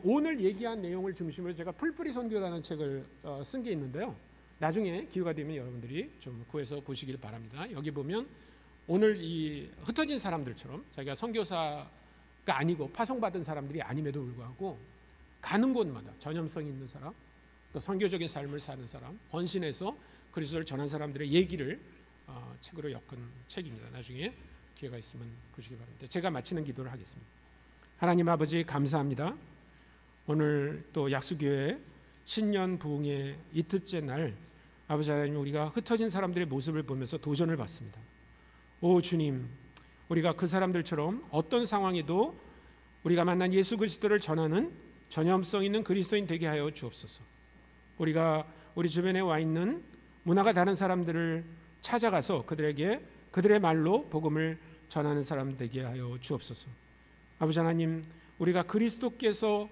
오늘 얘기한 내용을 중심으로 제가 풀뿌리 선교라는 책을 쓴 게 있는데요. 나중에 기회가 되면 여러분들이 좀 구해서 보시길 바랍니다. 여기 보면 오늘 이 흩어진 사람들처럼 자기가 선교사가 아니고 파송받은 사람들이 아님에도 불구하고 가는 곳마다 전염성 있는 사람, 또 선교적인 삶을 사는 사람, 헌신해서 그리스도를 전한 사람들의 얘기를 책으로 엮은 책입니다. 나중에 기회가 있으면 보시기 바랍니다. 제가 마치는 기도를 하겠습니다. 하나님 아버지, 감사합니다. 오늘 또 약수교회 신년 부흥의 이틀째 날, 아버지 하나님, 우리가 흩어진 사람들의 모습을 보면서 도전을 받습니다. 오 주님, 우리가 그 사람들처럼 어떤 상황에도 우리가 만난 예수 그리스도를 전하는 전염성 있는 그리스도인 되게 하여 주옵소서. 우리가 우리 주변에 와 있는 문화가 다른 사람들을 찾아가서 그들에게 그들의 말로 복음을 전하는 사람 되게 하여 주옵소서. 아버지 하나님, 우리가 그리스도께서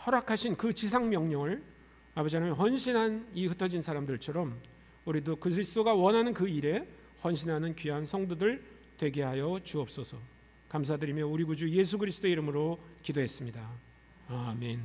허락하신 그 지상 명령을 아버지 하나님 헌신한 이 흩어진 사람들처럼 우리도 그리스도가 원하는 그 일에 헌신하는 귀한 성도들 되게 하여 주옵소서. 감사드리며 우리 구주 예수 그리스도의 이름으로 기도했습니다. 아멘.